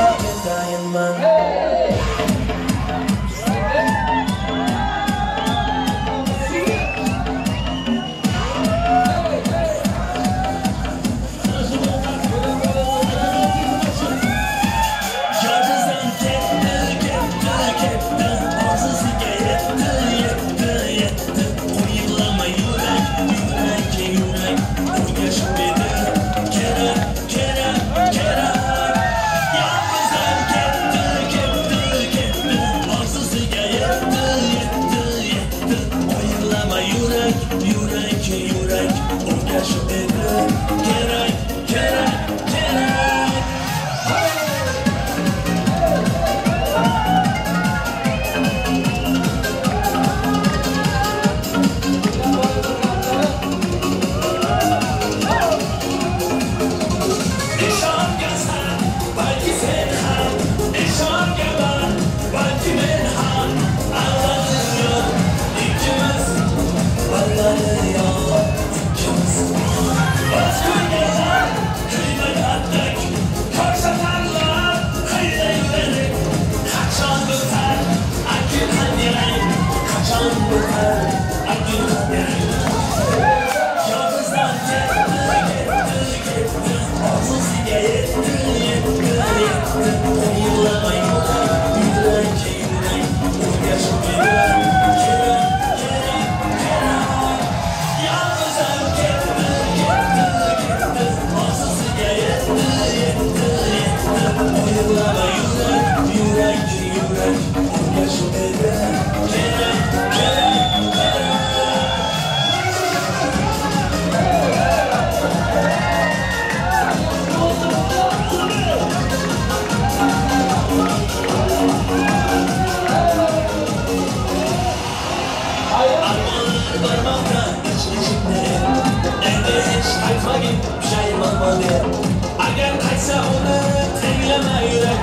Agar qaysa uni tinglama yurak,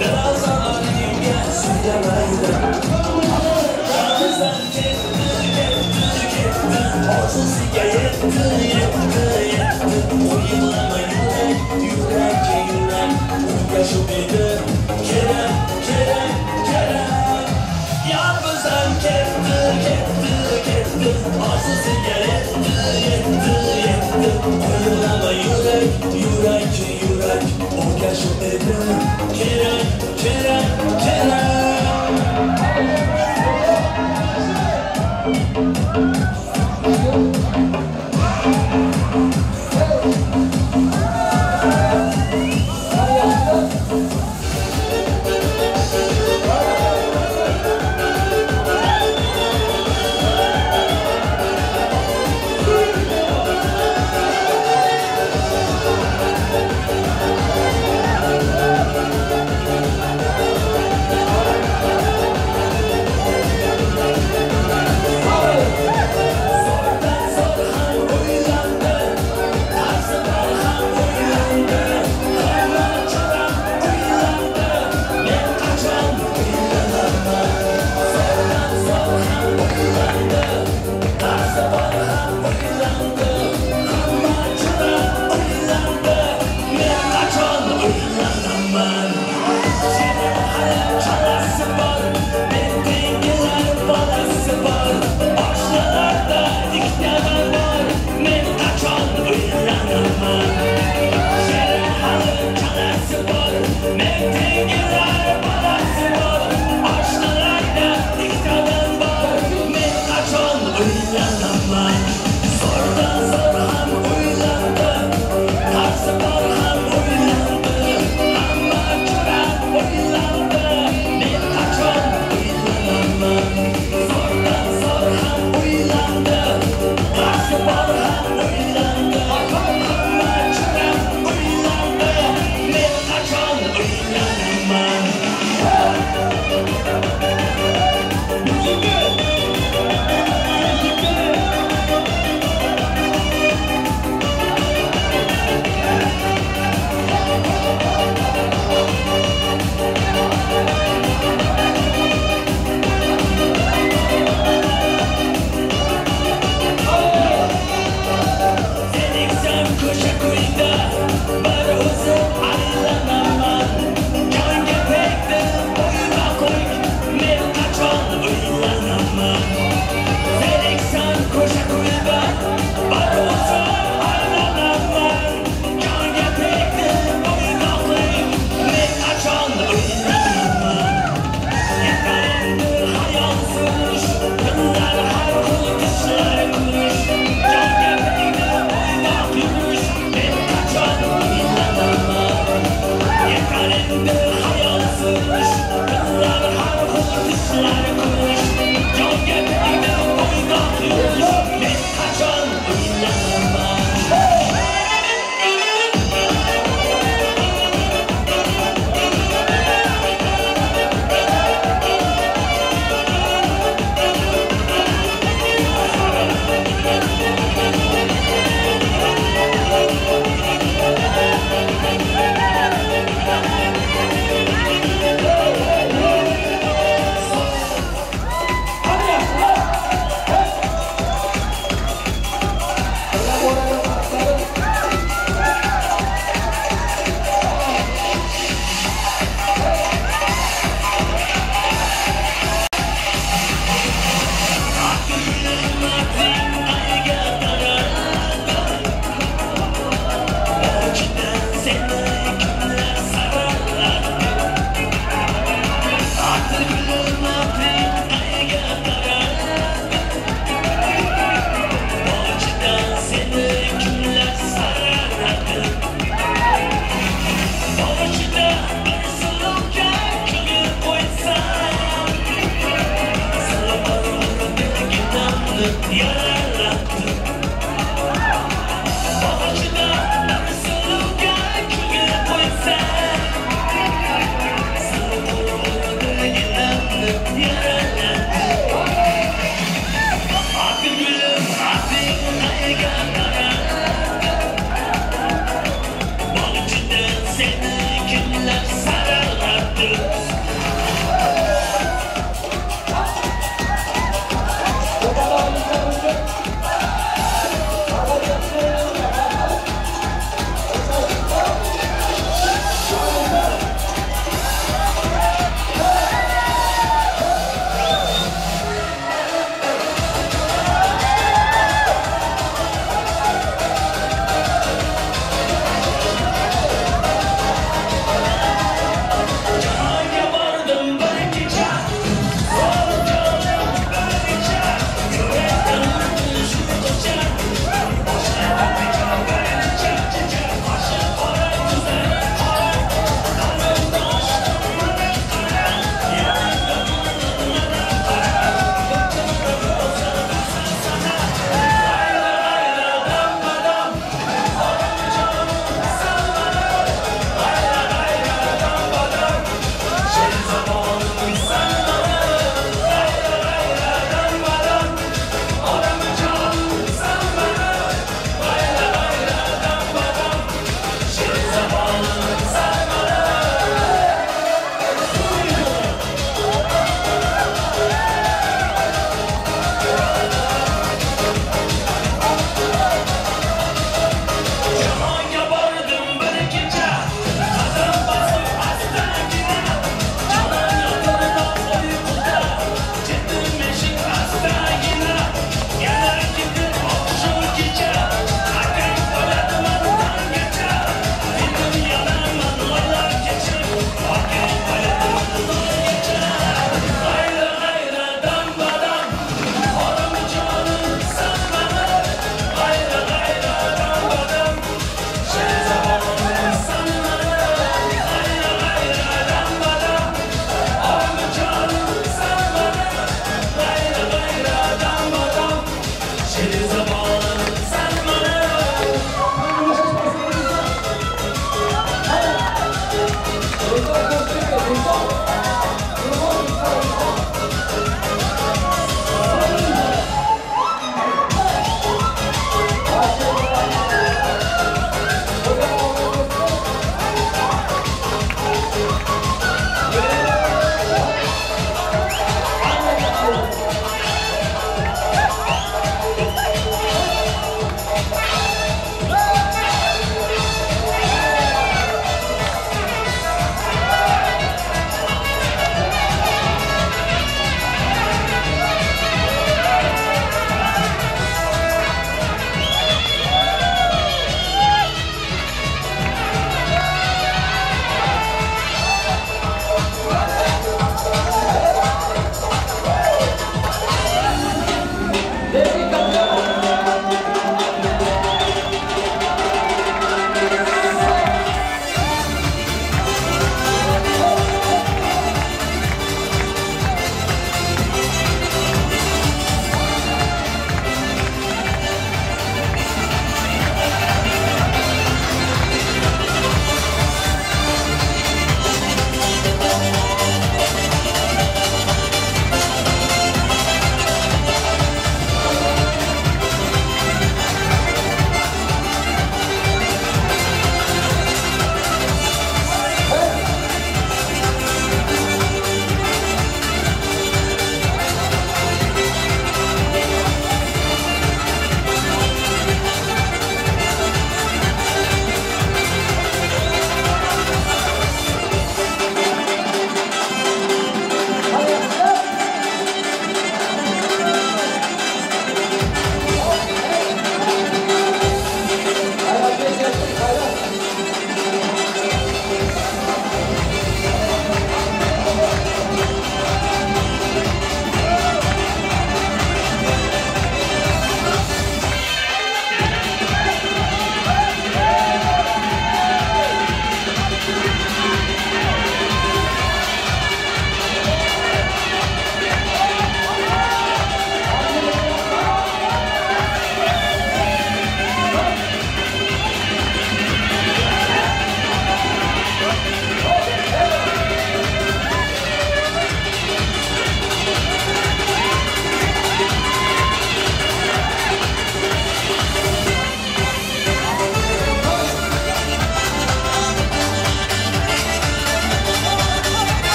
biraz oriyga suylama yurak. Yolg'izdan ketdi, orzusiga yetdi. O'ylama yurak, yurakka yurak, unga shu edi kerak. Yolg'izdan ketdi, orzusiga yetdi. O'ylama yurak, yurakka yurak, unga shu edi kerak.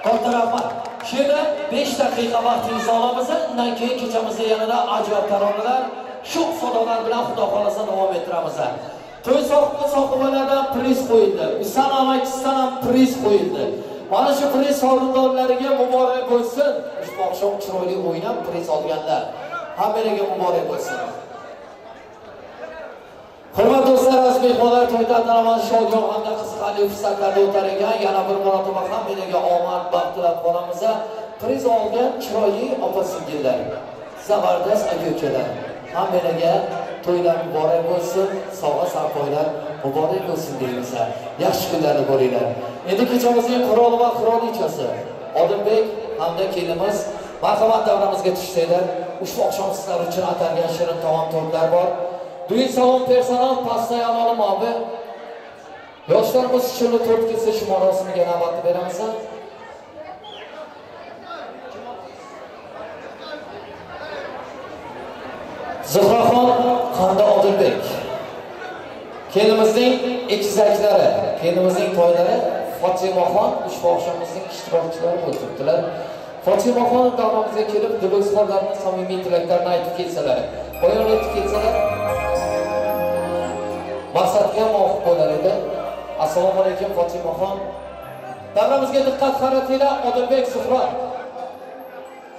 Katta rahmat. Şimdi 5 daqiqa vaqtingizni olamiz. Undan keyin kechamizda yanada ajoyib taronalar, sho'x sadolar bilan xudo xolasa davom ettiramiz. To'y sohibalaridan priz qo'yildi. Usan amakisidan ham priz qo'yildi. Mana shu priz sovrindorlariga muborak bo'lsin. Ushbu oqshom chiroyli o'ynab priz olganlar hammalarga muborak bo'lsin. Hurmatli do'stlar, aziz mehmonlar, to'yda tanaman shodyon hamda qiziqarli fursatlarda o'tar ekan. Yana bir marotaba hammalarga omad, baxt tilab qolamiz. Priz olgan chiroyli opa-singillar, zabardas aka-ukalar, hammalarga to'ylar muborak bo'lsin, sog'a sarpoylar muborak bo'lsin deymiz. Yaxshi kunlarni ko'ringlar. Endi kechamizning qiroli va qirolichasi Odilbek hamda kelinimiz marhamat davramizga tushsanglar, ushbu oqshom sizlar uchun atalgan shirin taom tortlar bor. Düğün salon personal pastaya alalım abi. Yoshlarimiz uchun to'rt kesish marosimiga navbatni beramiz. Zuhraxon hamda Odilbek. Kelinimizning ekizaklari, kelinimizning to'ylari Fotimaxon ushbu oqshomimizning ishtirokchilari bo'libdilar. Fotimaxon davramizga kelib, dilozorlarning samimiy tilaklarini aytib ketsalar, bayon etib ketsalar, maqsadga muvofiq bo'lar edi. Assalomu alaykum Fotimaxon. Davramizga diqqat qaratinglar, Odilbek Zuhra.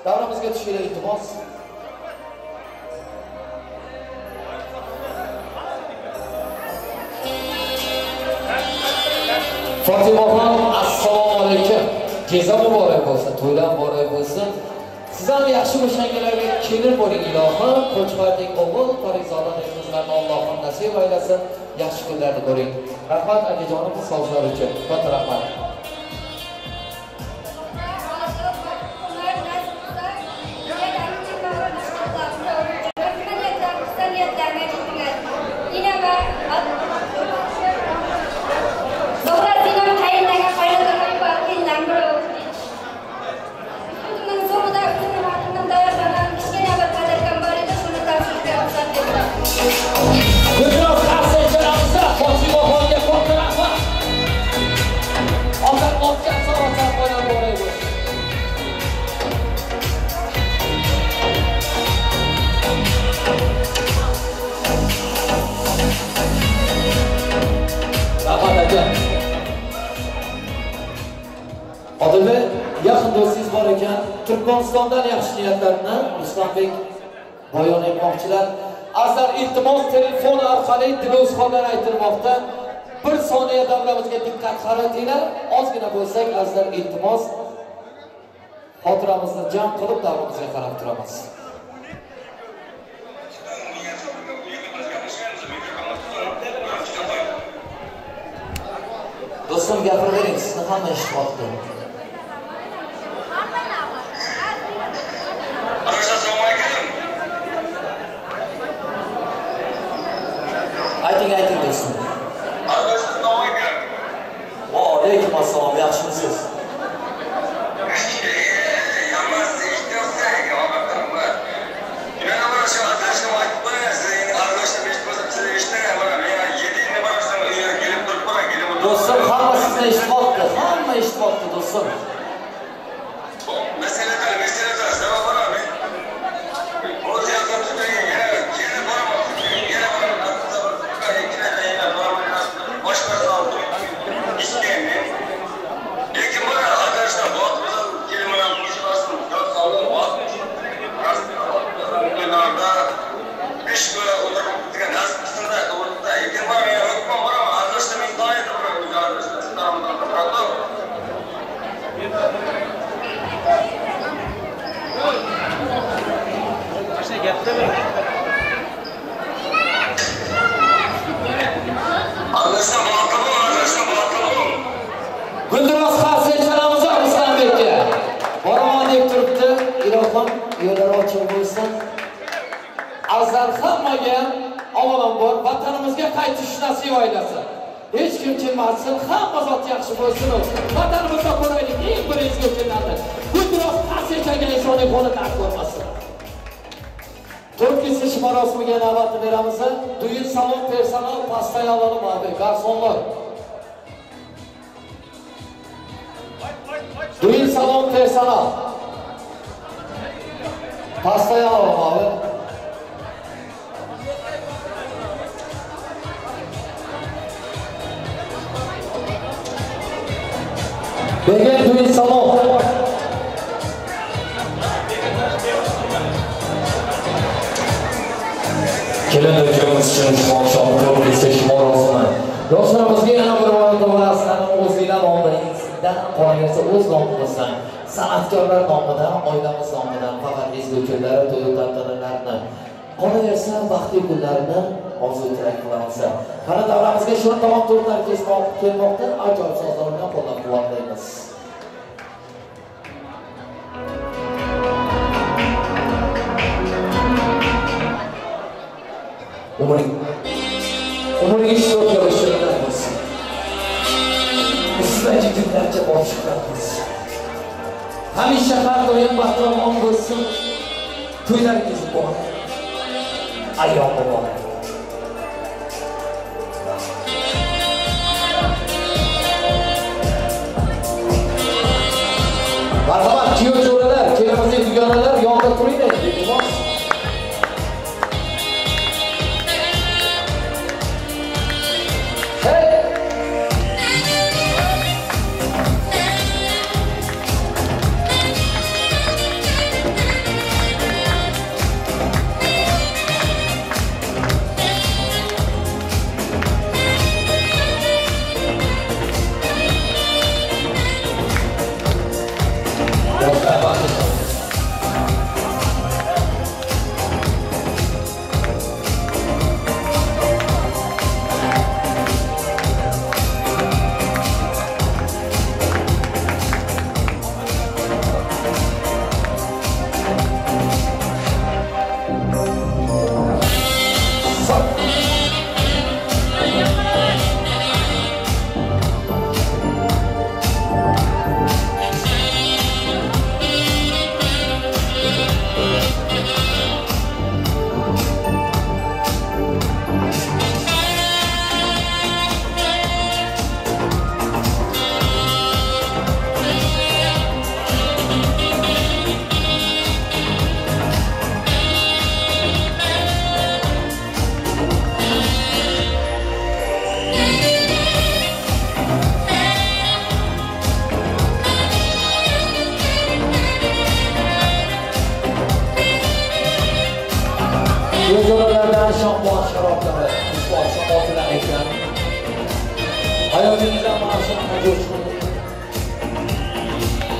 Davramizga tushinglar iltimos. Fotimaxon, assalomu alaykum. Geza muborak bo'lsin, to'ylar muborak bo'lsin. Siz ham yaxshi o'shangalarga kelin bo'ling ilohim. Qo'chqordek o'g'il, Farizodadek qizlarni Allohim nasib aylasin. Yaxshi kunlarni ko'ring. Rahmat akajonim sovg'alar uchun. Katta rahmat. Odilbek, yaqin do'stingiz bor ekan, Turkmanistondan yaxshi niyatlarni Ruslanbek bayon etmoqchilar. Azar iltimos telefon orqali dilozorlar aytilmoqda. Bir soniya davramizga diqqat qaratinglar. Ozgina bo'lsak, azar iltimos xotiramizni jam qilib davramizga qarab turamiz. Do'stim gapiravering, sizni hamma eshityapti. Ayting do'stim. Va alaykum assalom, yaxshimisiz? Do'stim, hamma sizni eshityapti, hamma eshityapti do'stim. Guldiroz xavfsizlanamiz Ruslanbekka. Boraman deb turibdi, ilohim yo'llari ochiq bo'lsin. Azar hammaga avvalambor vatanimizga qaytish nasib aylasin. Hech kim kelmasin, hamma zot yaxshi bo'lsin. Vatanimizda ko'raylik eng birinchi kunlarda. Guldiroz xavfsizlangan insoniy qo'li taq bo'lmasin. To'rt kesish marosimiga navbatni beramiz. Düğün salon personal pastaya alalım abi, garsonlar. Duyun salon personal. Pastaya alalım abi. Begen Duyun salon. Kelin o'zimiz uchun shon ko'p seçim orasini. Yoshlarımızga yana bir orada bo'lasizlar, o'zingizlar nomingizdan qolgansa o'z nomingizdan, san'atkorlar nomidan, oilamiz nomidan faqat ezgu kunlari, to'y tantanalarni qolaversa, baxtli kunlarini orzu tilak qilamiz. Qani davramizga shu tamom turlar kelmoqda, ajoyib sozlar bilan qo'llab-quvvatlaymiz. Umriga shukr qilishimiz. Sizlarga kunlarcha boshqaramiz. Hamisha har doim baxtli bo'lsin. To'ylaringiz bor. Ayyom muborak. Marhamat, kuyovjo'ralar, kelamizli dugonalar yonda turinglar, iltimos. Yo'llardan şampon sharoblari, ushbu shamotilar ekan. Hayotingizda mana shunaqa jo'shqin,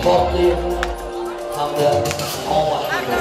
totli hamda omadli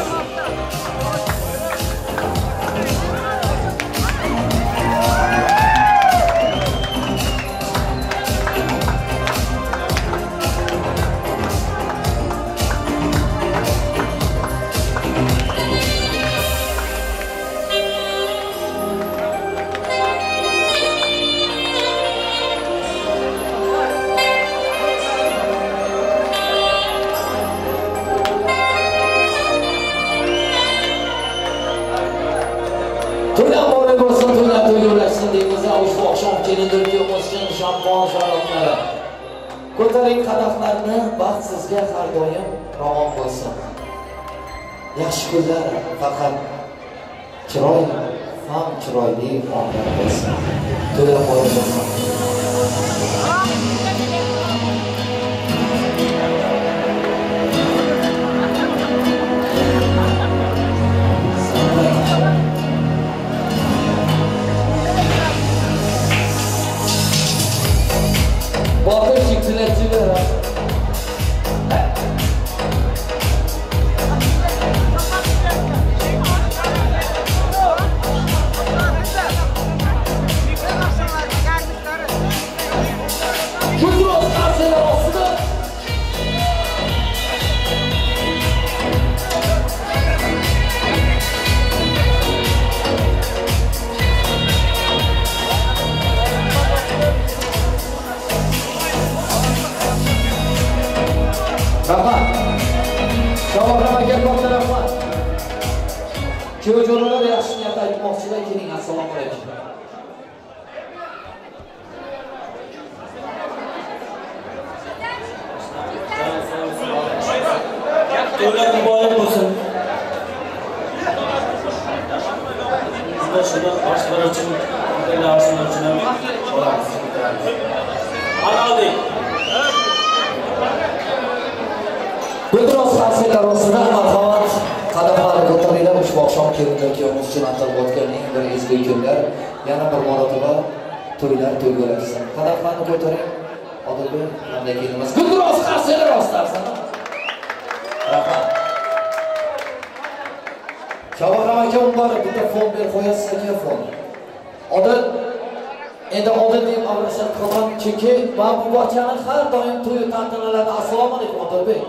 bo'lsin. Şampon sharoblari. Ko'taring qadahlarni, baxt sizga har doim ravon bo'lsin. Yaxshi kunlar faqat chiroyli, ham chiroyli onlar bo'lsin. To'ylar bo'lsin. Bakır çiftçiler ha. Rahmat. Shavoblarga katta rahmat. Kuyovjo'ralar yaxshi niyat aytmoqchilar, keling, assalomu alaykum. To'ylar muborak bo'lsin. Shuni oshlar uchun, bunday oshlar uchun ham boramiz. Aloldik. Guldiroz xavfsizlar ostida marhamat qadamlarni ko'taringlar. Ushbu oqshom kelindagi o'zimizcha atalib o'tganning bir ezgu kunlar yana bir marotaba to'ylar to'y bo'lsin. Qadamlarni ko'taring. Odilbek qanday kelamiz? Guldiroz xavfsizlar ostida. Rahmat. Shavoqam aka bor, bitta fon ber qo'yasiz aka fon. Odil endi odil deb avrashar qilgan chunki men bu bachani har doim to'y tantanalarda assalomu alaykum Odilbek.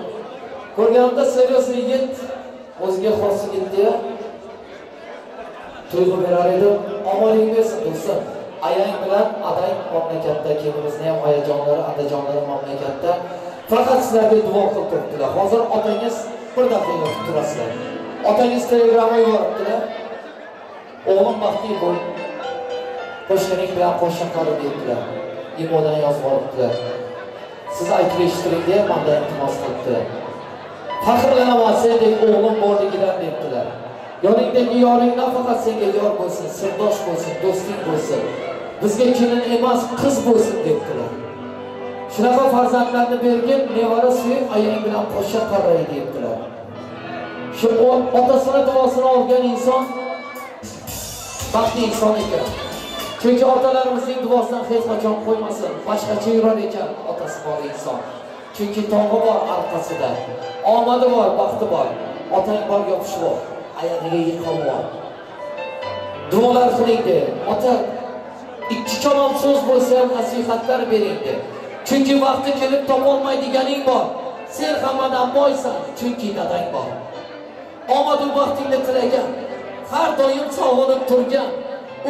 Ko'rganimda serios yigit, o'ziga xos yigit-ya. To'y qilib berar edim. Omonlik bersin do'stlar. Ayang bilan adang mamlakatda, kelimizni ham ayajonlari, adajonlari mamlakatda. Faqat sizlarga duo qilib turibdilar. Hozir otangiz bir daqiqa kutib turasizlar. Otangiz telegramma yuboribdilar. O'g'lim baxtli bo'l. Qo'shnilik bilan qo'shin qilib deydilar. Imodan yozib olibdilar. Siz aytib eshittiring deb mendan iltimos qilibdilar. Faxrlanaman sendek o'g'lim borligidan debdilar. Yoningdagi yoring nafaqat senga yor bo'lsin, sirdosh bo'lsin, do'sting bo'lsin. Bizga kelin emas, qiz bo'lsin debdilar. Shunaqa farzandlarni bergin, nevara suyib, ayang bilan qo'shin qarray debdilar. Shu otasini duosini olgan inson baxtli inson ekan. Chunki otalarimizning duosidan hech qachon qo'ymasin. Boshqacha yurar ekan otasi bor inson. Chunki tog'i bor orqasida, omadi bor, baxti bor. Otang bor, yopish bor, ayog'iga yiqil bor. Duolar qiling de. Ota ikki kalom so'z bo'lsa ham nasihatlar bering de. Chunki vaqti kelib topolmaydiganing bor. Sen hammadan boysan, chunki dadang bor. Omadu baxtingni tilagan, har doim sog'inib turgan,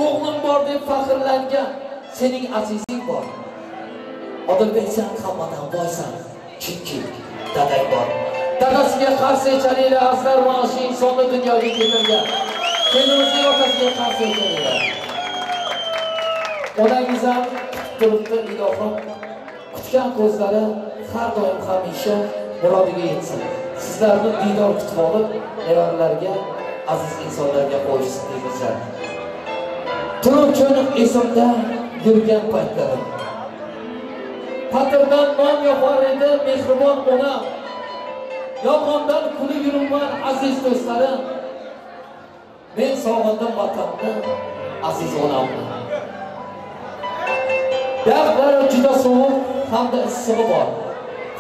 o'g'lim bor deb faxrlangan, sening azizing bor. Odilbek sen hammadan boysan, chunki dadang bor. Dadasiga qarshi echalinglar, azlar mana shu insonni dunyoga keltirgan. Kelinimizning otasiga qarshi echalinglar. Onangiz ham turibdi, ilohim. Kutgan ko'zlari har doim hamisha murodiga yetsin. Sizlarni diydor kutib olib, nevarlarga, aziz insonlarga qo'yishsin deymizlar. Turib ko'nib esimda yurgan paytlarim. Patirdan non yopar edi mehribon onam. Yoqondan kulib yuribman aziz do'stlarim. Men sog'indim vatanni, aziz onamni. Dardlari juda sovuq hamda issig'i bor.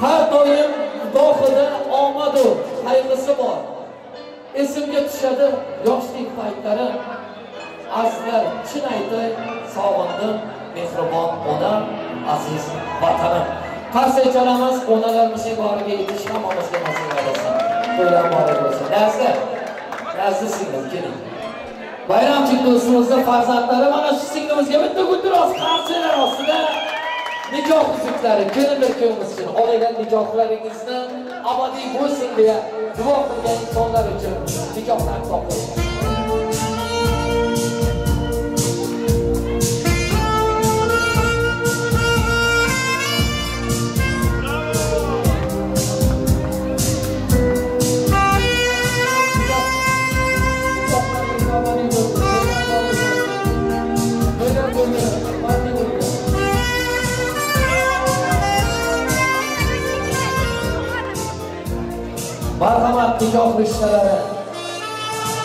Har doim dohida omadu qayg'isi bor. Esimga tushadi yoshlik paytlarim. Azizlar, chin aytay, sog'indim mehribon onam, aziz vatanim. Qarshi chalamiz, onalarimizning boriga yetish hammamizga nasib etsin. To'ylar muborak bo'lsin. Nazi singlim keling. Bayramchi do'stimizning farzandlari mana shu singlimizga bitta guldiroz qarshilar ostida nikoh uzuklari, kelinlar kuyovimiz uchun olgan nikohlaringizni abadiy bo'lsin deya duo qilgan insonlar uchun nikohlar topildi. Marhamat nikoh rishtalari.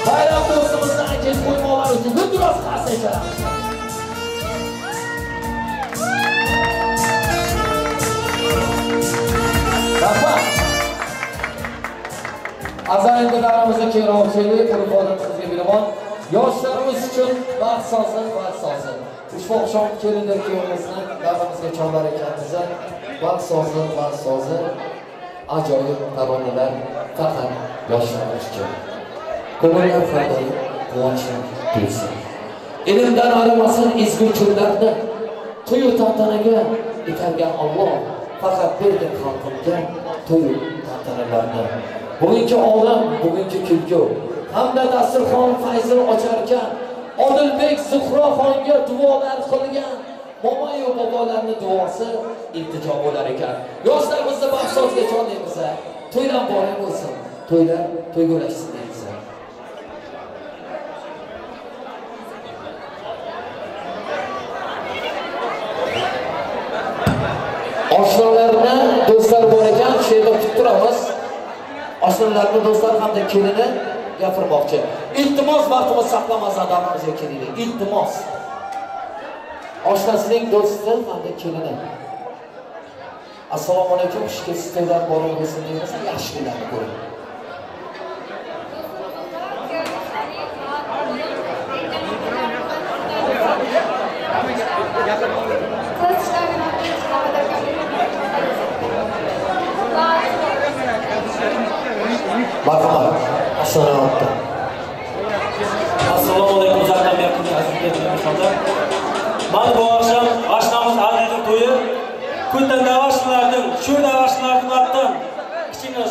Bayram do'stimizdan kelib qo'ymoqlar uchun guldiroz qarshi echalamiz. Rahmat. Azaynda daramizda keroqchilik, qurbonim qizga bilimon. Yoshlarimiz uchun baxt so'zi. Ushbu oqshom kelinlar kuyovimizni daramizga chorlar ekanmiz. Baxt so'zi. Ajoyib taronalar faqat yoshlar uchun. Ko'ngillar fadoyi, quvonchli bo'lsin. Ilmdan arimasin ezgu kunlarni, to'y tantanaga itargan Alloh faqat bergan xalqimga to'y tantanalarni. Bugungi olam, bugungi kulgu hamda dasturxon fayzini ocharkan, Odilbek Zuhroxonga duolar qilgan momayu bobolarni duosi iltijo bo'lar ekan. Yoshlarimizni baxtsozga chorlaymiz. To'ydan muborak bo'lsin. to'ylar to'ygulashsin deymiz. Oshnalarni do'stlar bor ekan, shu yerda kutib turamiz. Oshnalarni do'stlar hamda kelini gapirmoqchi. Iltimos vaqtimiz saqlamasa davomimizga kelinglar. Iltimos. Oshnasining do'sti hamda kelini. Assalomu alaykum, xush kelibsiz, to'ylar boring bo'lsin deymiz, yaxshi kunlarni ko'ring. Marhamat. Assalomu alaykum. Assalomu alaykum zaten yakın azizlerimizle. Mana bu akşam aşnamız Ali'nin to'yi. Kundan avaşlardan, şurada avaşlardan attan. Kichkina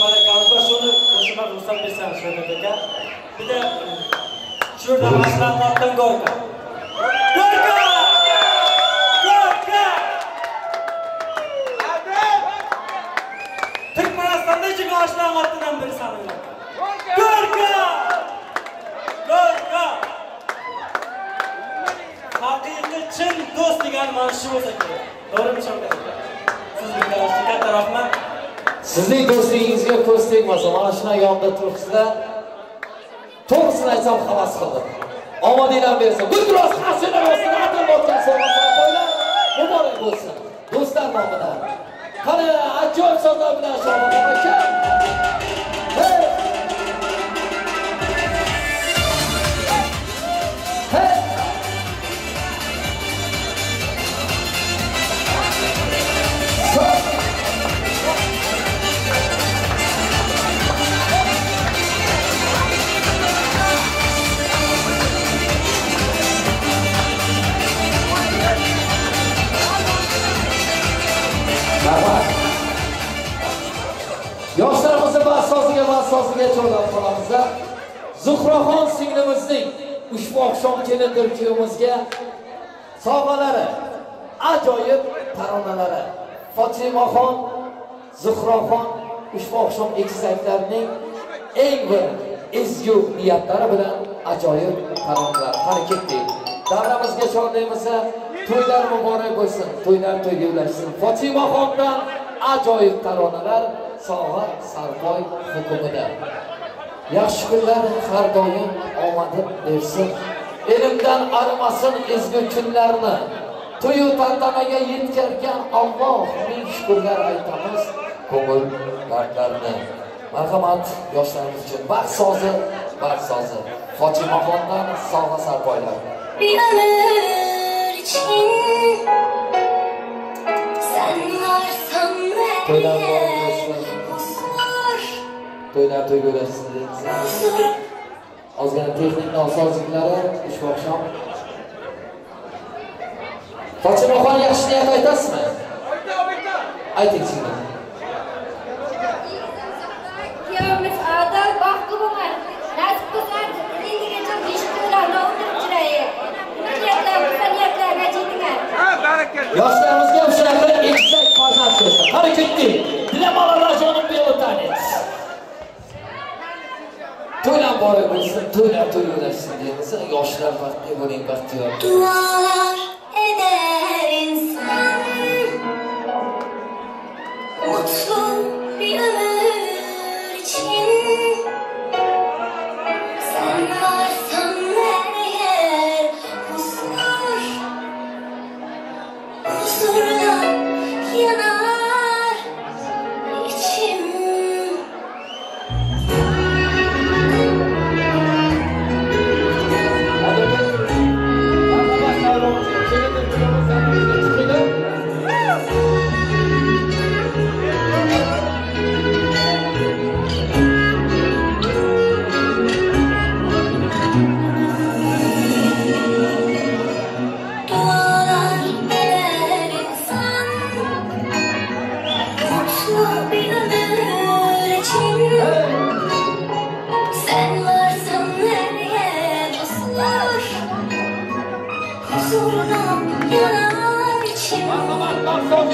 barakamiz bor, shuni qo'shimcha ruxsat bersangiz shunda aka. Bir de şurada avaşlardan attan Gorka. Gorka! Gorka! Türkmenistan'da çıkan avaşlardan attan biri sanırlar. Gorka! Gorka! Haqiqiy chin do'st degan mana shu bo'lsa kerak. To'g'rimi shunday? Sizga katta rahmat. Sizning do'stligingizga ko'z tegmasa, mana shuna yonda turibsizlar. To'g'risini aytsam havas qildim. Omadinglar bersin. Gulduros Hasanlar ostida atam o'tgan sovg'alar qo'ylar. Muborak bo'lsin. Do'stlar nomidan. Qani ajoyib sozlar bilan shohona aka. Hey! Hey! Yoshlarimizni bassosiga cho'lab qolamiz. Zuhraxon singlimizning ushbu oqshom kelindir kuyovimizga sovg'alari, ajoyib taronalari. Fotimaxon, Zuhraxon ushbu oqshom egizaklarning eng bir ezgu niyatlari bilan ajoyib taronalar. Qani ketdik. Davramizga chorlaymiz. To'ylar muborak bo'lsin. To'ylar to'yga ulashsin. Fotimaxondan ajoyib taronalar sog'a sarpoy hukumida. Yaxshi kunlar har doim omadi bersin. Elimdan arimasin ezgu kunlarni. To'y tantanaga yetkazgan Alloh ming shukrlar aytamiz. Ko'ngil dardlarni. Marhamat yoshlarimiz uchun baxt sozi Fotimaxondan sog'a sarpoylar. Bir ömür için sen varsan nereye huzur. To'ylar to'yga ulashsin deymiz. Ozgina texnik nosozliklari ushbu oqshom. Fotimaxon yaxshi niyat aytasizmi? Ayting sizlar. Kuyovimiz adil, baxtli bo'lgan. Nasib qilsa, dindigacha beshiklarni o'tirib-chiraydi. Niyatlarga yetinglar. Yoshlarimizga shunaqa egizak farzand bersin. Qani ketdik. Dilamalar jonim beo'taniz. To'ylar boray bo'lsin, to'ylar to'yga ulashsin deymiz. Yoshlar baxtli bo'ling, baxtiyor. Dualar eder insan, mutlu bir ömür için. Sen varsan her yer huzur, huzurla yanar içim. Dualar eder insan, mutlu bir ömür için. Sen varsan her yer huzur, huzuruna yanar içim. Çok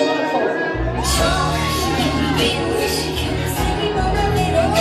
bin şükür seni bana veren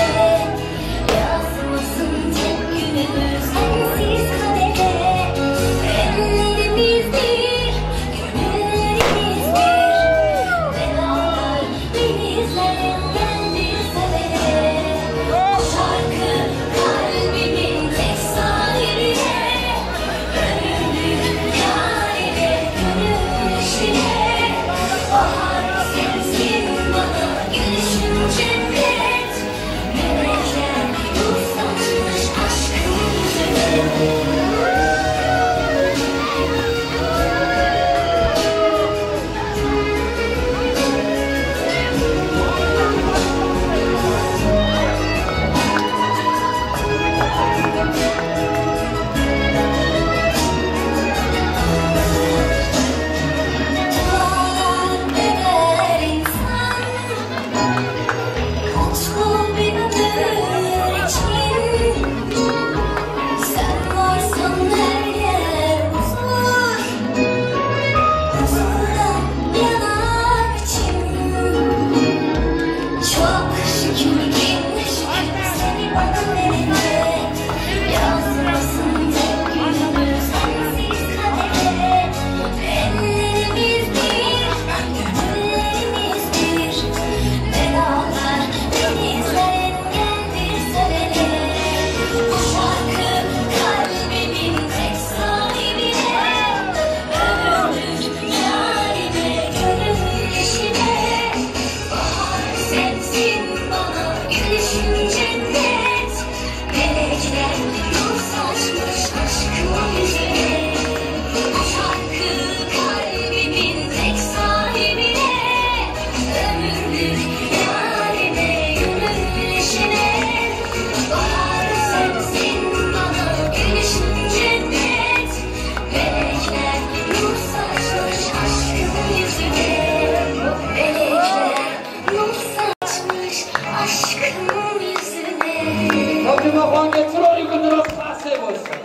Mehmonga chiroyli kunlar tavsiya bo'lsin.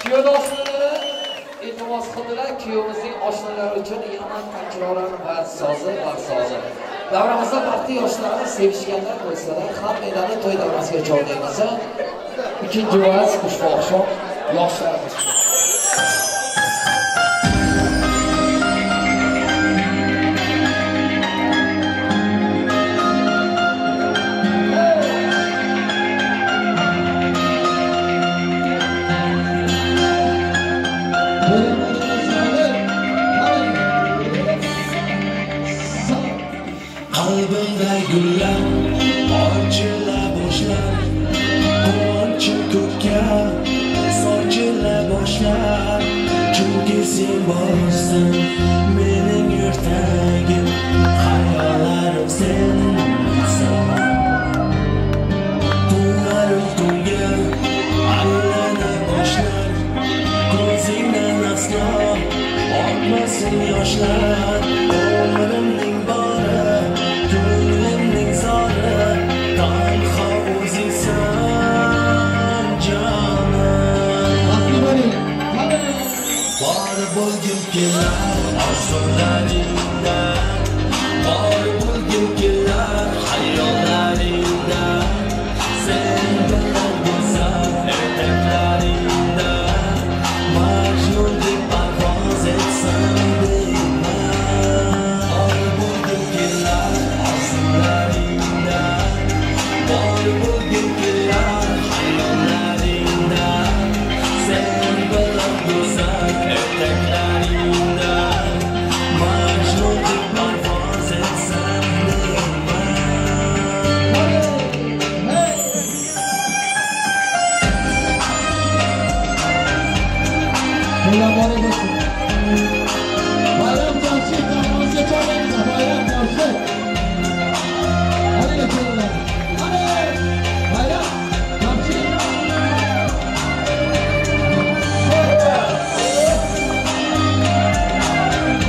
Kuyov oshnalari iltimos qildilar, kuyovimizning oshnalari uchun Yaman takrorlarni sozi. Davramizda baxtli yoshlarni sevishganlar bo'lsalar, hammalarni to'y davrasiga chorlaymiz. Ikkinchi vaz xushvaqt oqshom yoshlarimiz. Qalbimda gullar ochila boshlar, quvonchim ko'kka sochila boshlar. Chunki sen borsan mening yurtagim, xayollarim sensan. Tunlarim tunga aylana boshlar, ko'zingdan aslo oqmasin yoshlar. Umrimning bori, ko'nglimning zori, tanho o'zingsan jonim. Bor bo'lgim kelar orzularingda, bor bo'lgim kelar hayollaringda. Sen bilan go'zal ertaklaringda, Majnundek parvoz etsam deyman. Bor bo'lgim kelar orzularingda, bor bo'lgim kelar hayollaringda. Sen bilan go'zal ertaklaringda, Majnundek parvoz etsam deyman. Bayram olsun. Bayram dansı, damarımızı çağırın. Bayram dansı. Hadi geçelim. Hadi. Bayram dansı.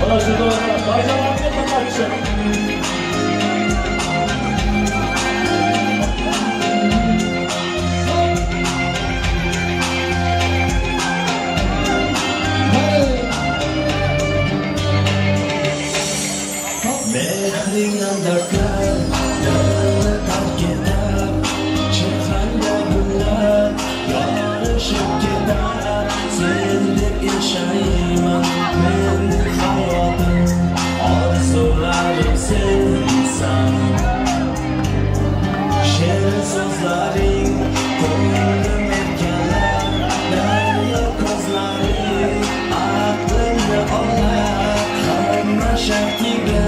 Burası doğru. Bayram abi bakmışsın. Mehringdan dardlar, dilni tark etar, chehrangda gullar yorishib ketar. Sen deb yashayman men hayotim, orzularim sensan. She'r so'zlaring ko'nglim erkalar, daryo ko'zlaring aqlimni olar. Hamma shartiga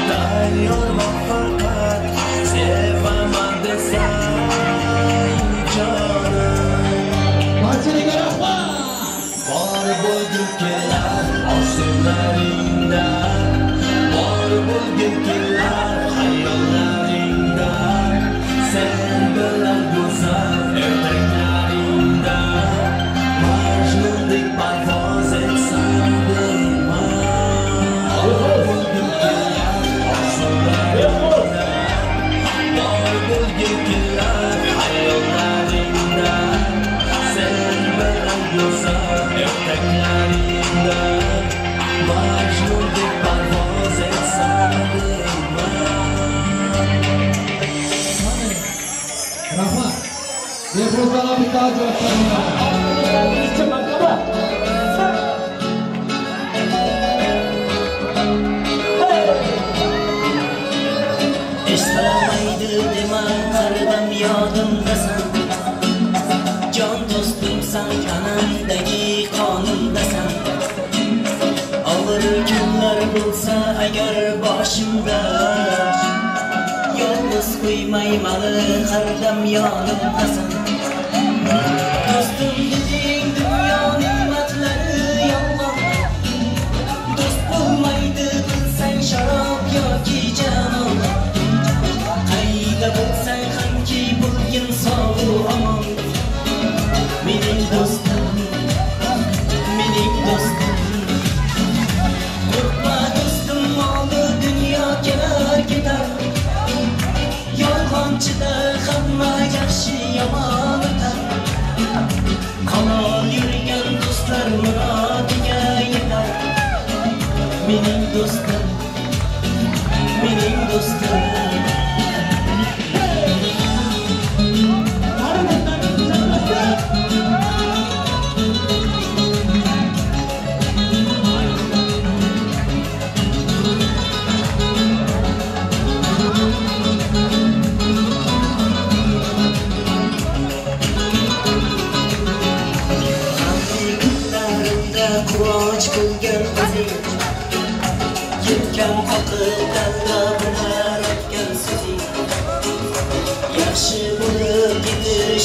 tayyor muvaffaqat, sevaman desam jonim. Barchaga rahmat. Bor bo'lgim kelar orzularingda, bor bo'lgim kelar hayollaringda. Sen bilan go'zal ertaklaringda, Majnundek parvoz etsam deyman. Bor bo'lgim kelar orzularingda, bor bo'lgim kelar hayollaringda. Sen bilan go'zal ertaklaringda, Majnundek parvoz etsam deyman. Rahmat. Behruzdan abi tacı Eslamaydı deman hardam yodimdasan. Jon do'stimsan, kanamdagi qonimdasan. Og'ir kunlar bo'lsa agar boshimda, yolg'iz qo'ymayman hardam yonimdasan. Do'stim deding dunyo ne'matlari yolg'on, do'st bo'lmaydi bilsang sharob yoki janon. Qayda bo'lsang hamki bo'lgin sog' omon. Mening do'stim, mening do'stim. Qo'rqma do'stim, moli dunyo kelar ketar. Yolg'onchida hamma yaxshi yomon.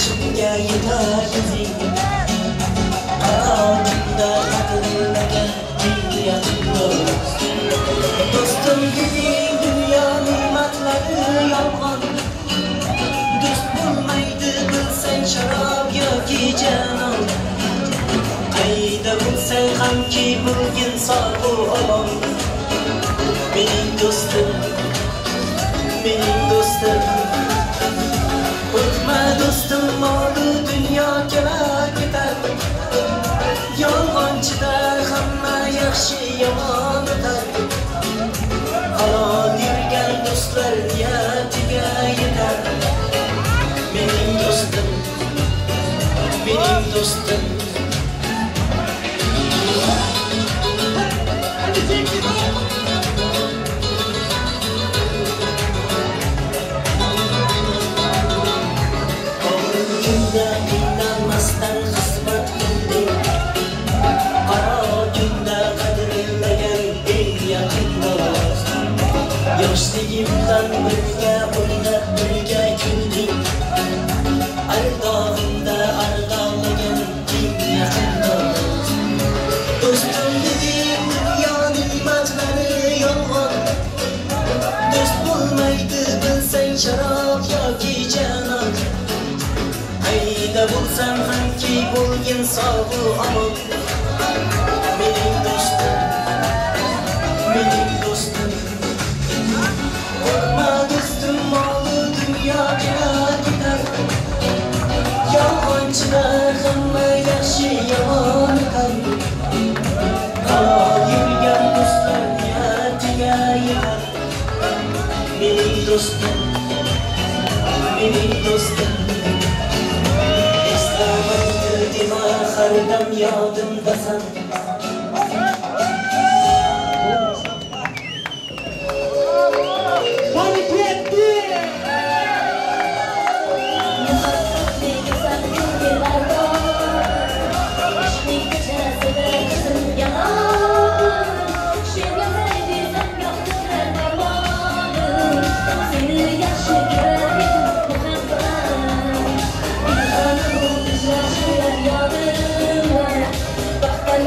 boshimga yetar izing Qarog'imda qadrlagan yaqin do'st Do'stim deding dunyo ne'matlari yolg'on Do'st bo'lmaydi bilsang sharob yoki janon Qayda bo'lsang hamki bo'lgin sog' omon Mening do'stim O'tma do'stim molu dunyo kelar ketar Yolg'onchida hamma yaxshi yomon o'tar Halol yurgan do'stlar niyatiga yetar Mening do'stim Inanmasdan xizmat qilding Qaro kunda qadrlagan eng yaqin do'st Yoshligimdan birga o'ynab birga kulding Ardog'imda ardog'lagan eng yaqin do'st Do'stim deding dunyo ne'matlari yolg'on Do'st bo'lmaydi bilsang sharob yoki janon Qayda bo'lsam hamki bo'lgin sog' omon Mening do'stim Qo'rqma do'stim molu dunyoga ketar Yolg'onchida hamma yaxshi yomon o'tar Halol yurgan do'stlar niyatiga yetar Mening do'stim Har dam yodimdasan Yadım var, bak ben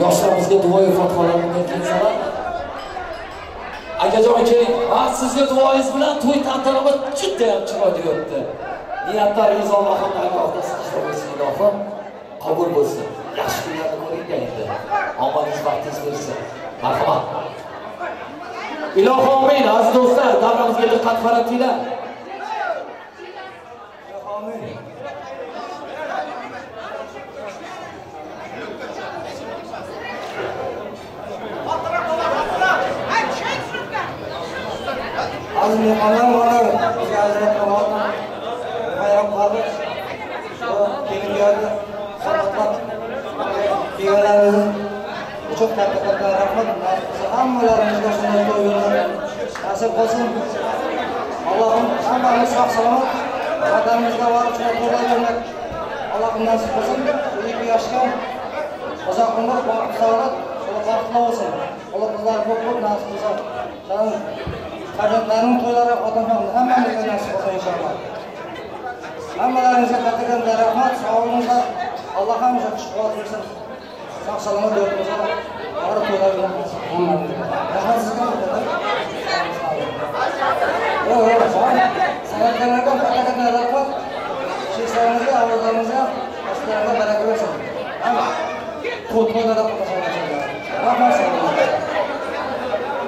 Yoshlarimizga duoyi fatvolarni kelsalar. Akajonki, sizga duoyingiz bilan to'y tantanamiz juda ham chiroyli o'tdi. Niyatlaringiz Allohning dargohida siqishda bo'lsin, ilohim. Qabul bo'lsin. Yaxshi kunlarni ko'ring endi. Omadingiz vaqtingiz bersin. Marhamat. Ilohim amin. Aziz do'stlar, davramizga diqqat qaratinglar. Aziz mehmonlar, bizga ajrab qolgan hayron qoldik. Kelganlarga sabablar kelganlarimiz çok katta rahmat. Hammalarimizga shunday to'ylar nasib bo'lsin. Allohim hammamiz sog' salomat vatanimizda borib to'ylar o'ynab Allohim nasib qilsin. 2 yoshga uzoq umr, baxт, saodat, baxtli bo'lsin. Alloh qizlar ko'p nasib qilsin. Farzandlarning to'ylari xotinlarning hammamizga nasib bo'lsin inshaalloh. Hammalaringizga katta rahmat, sog'lig'ingizlar Alloh hammaga kuch-quvvat bersin. Sog' salomat bo'linglar. Og'ir to'ylar bilan hammamizga. Rahmat sizga. San'atkorlarga katta rahmat. Ishlaringizga, ovozlaringizga, ashlaringizga baraka bersin. Hamma to'ylarda qatnashinglar. Rahmat sizga.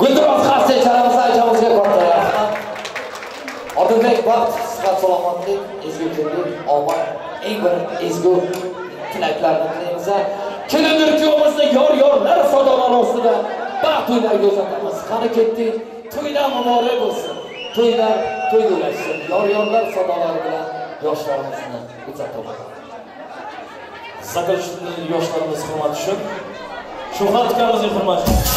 Guldiroz Qarsa charamizga aytamizga katta rahmat. Odilbek baxt, sihat, salomatlik, ezgulik, omad, eng bir ezgu tilaklarni tilaymiz. Kelindir kuyovimizni yor-yorlar sadolari ostida baxt to'ylarga uzatamiz. Qani ketdik, to'ylar muborak bo'lsin. To'ylar to'ylasin. Yor-yorlar sadolari bilan yoshlarimizni uzatamiz. Zakochni yoshlarimiz hurmat uchun Shuhrat akamizning hurmati.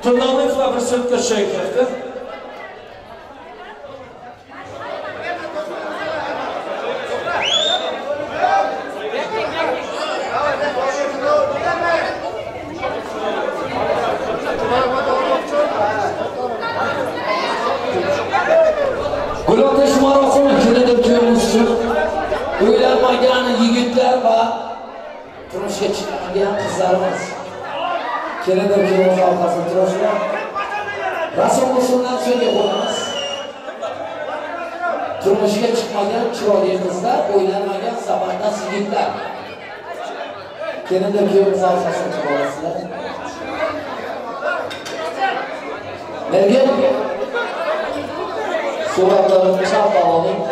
Turnuvamızla bir sırtla şirketi. O'ylanmagan yigitlar va turmushga chiqmagan qizlarimiz. Keladi kuyovimiz orqasida turishlar. Rasul musulmonlar so'yga qo'yamiz. Turmushga chiqmagan chiroyli qizlar, o'ylanmagan zabardas yigitlar. Keladi kuyovimiz orqasida turasizlar. Nega? Suratlarni chap oling.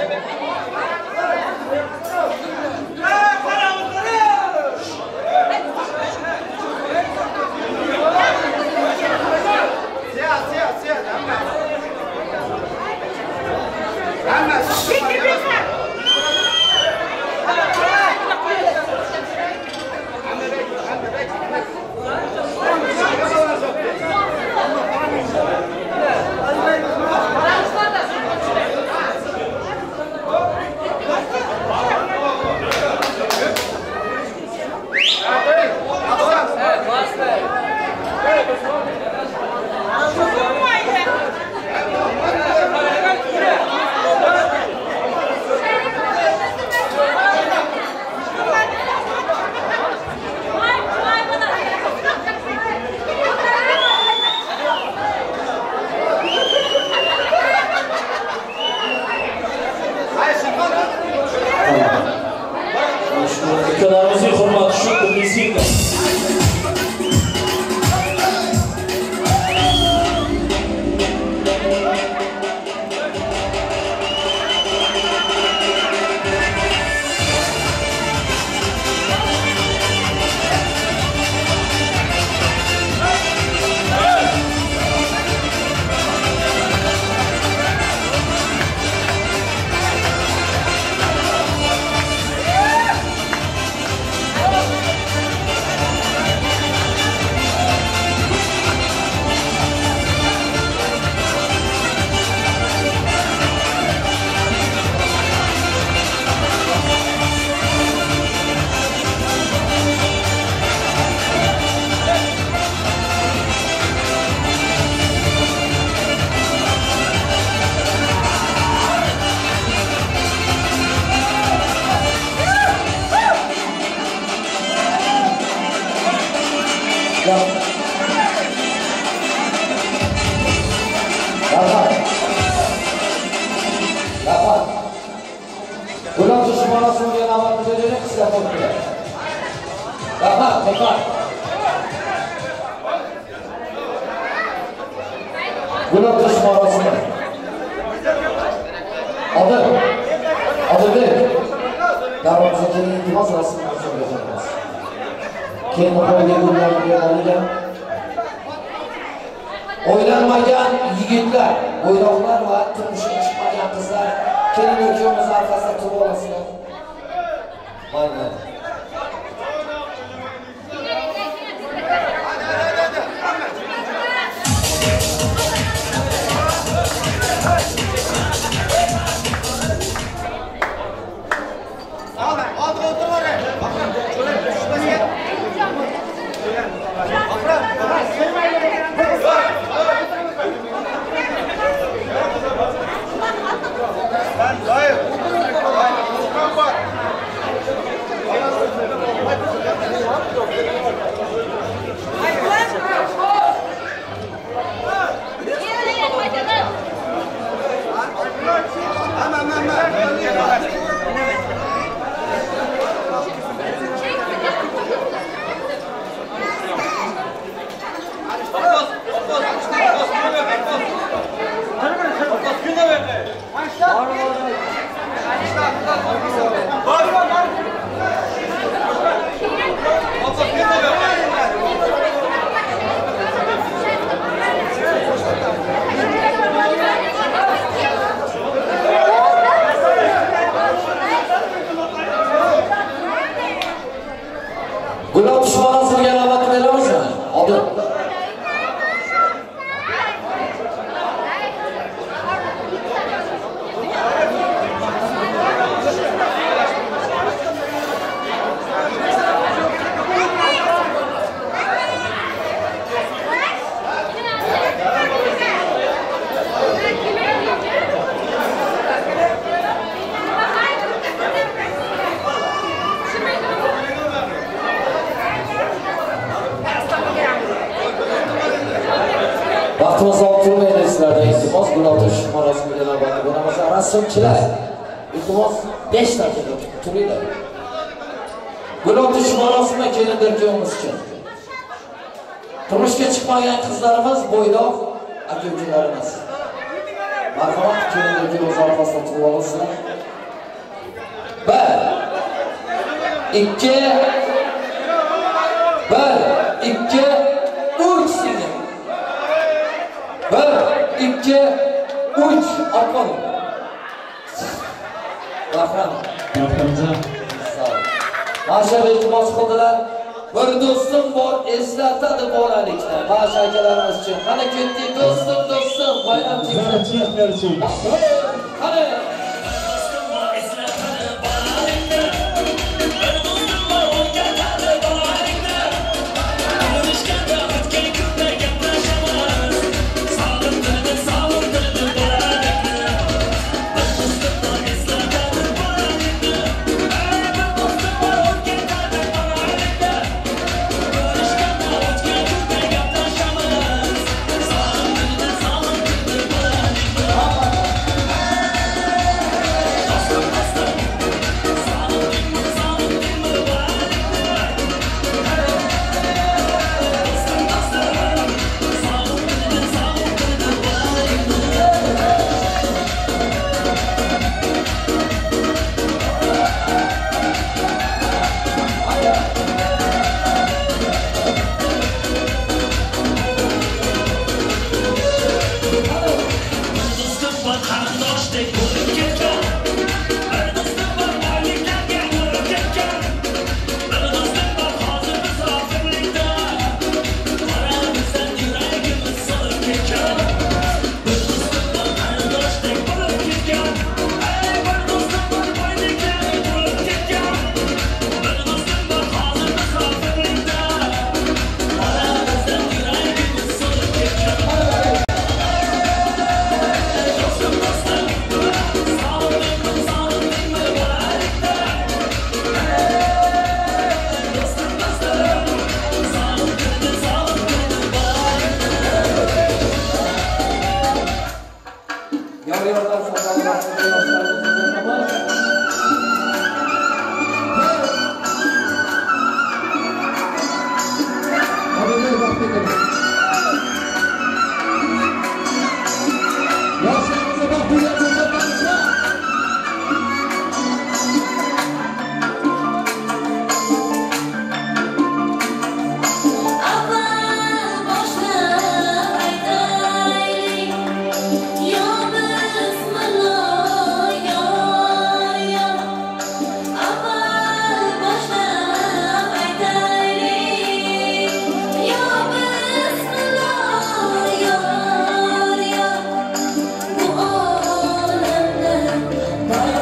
Kanalımızın hürmetli şu müziği. Bulan düşmana Suriye namatı vererek size korkuyor. Bakar. Bulan düşmana Suriye. Adı değil. Davamıza kendi intimas arasında söyleyeceğiz. Kendi koyduğundan bir alacağım. Oylanmagan yigitlar, o'yroqlar va turmushga chiqmagan qizlar kelin o'kiyimiz orqasida turib olasizlar. Mayli. Bulan düşmana Suriye namatı veremez mi? Adı. Gulatish marosimiga navbatda bo'lamiz. Rassomchilar, iltimos 5 daqiqa turinglar. Gulatish marosimi kelinlarimiz uchun. Turmushga chiqmagan qizlarimiz, bo'ydoq aka-ukalarimiz. Marhamat, kelinlarga o'z orqasida turib olsinlar. 1 2 3 singil. 1 2 3 arqon. Rahmat. Masha iltimos qildilar. Bir do'stim bor, eslatadi bolalikda. Masha akalarimiz uchun. Qani ketdik do'stim, bayram cheksin. Qani Bye.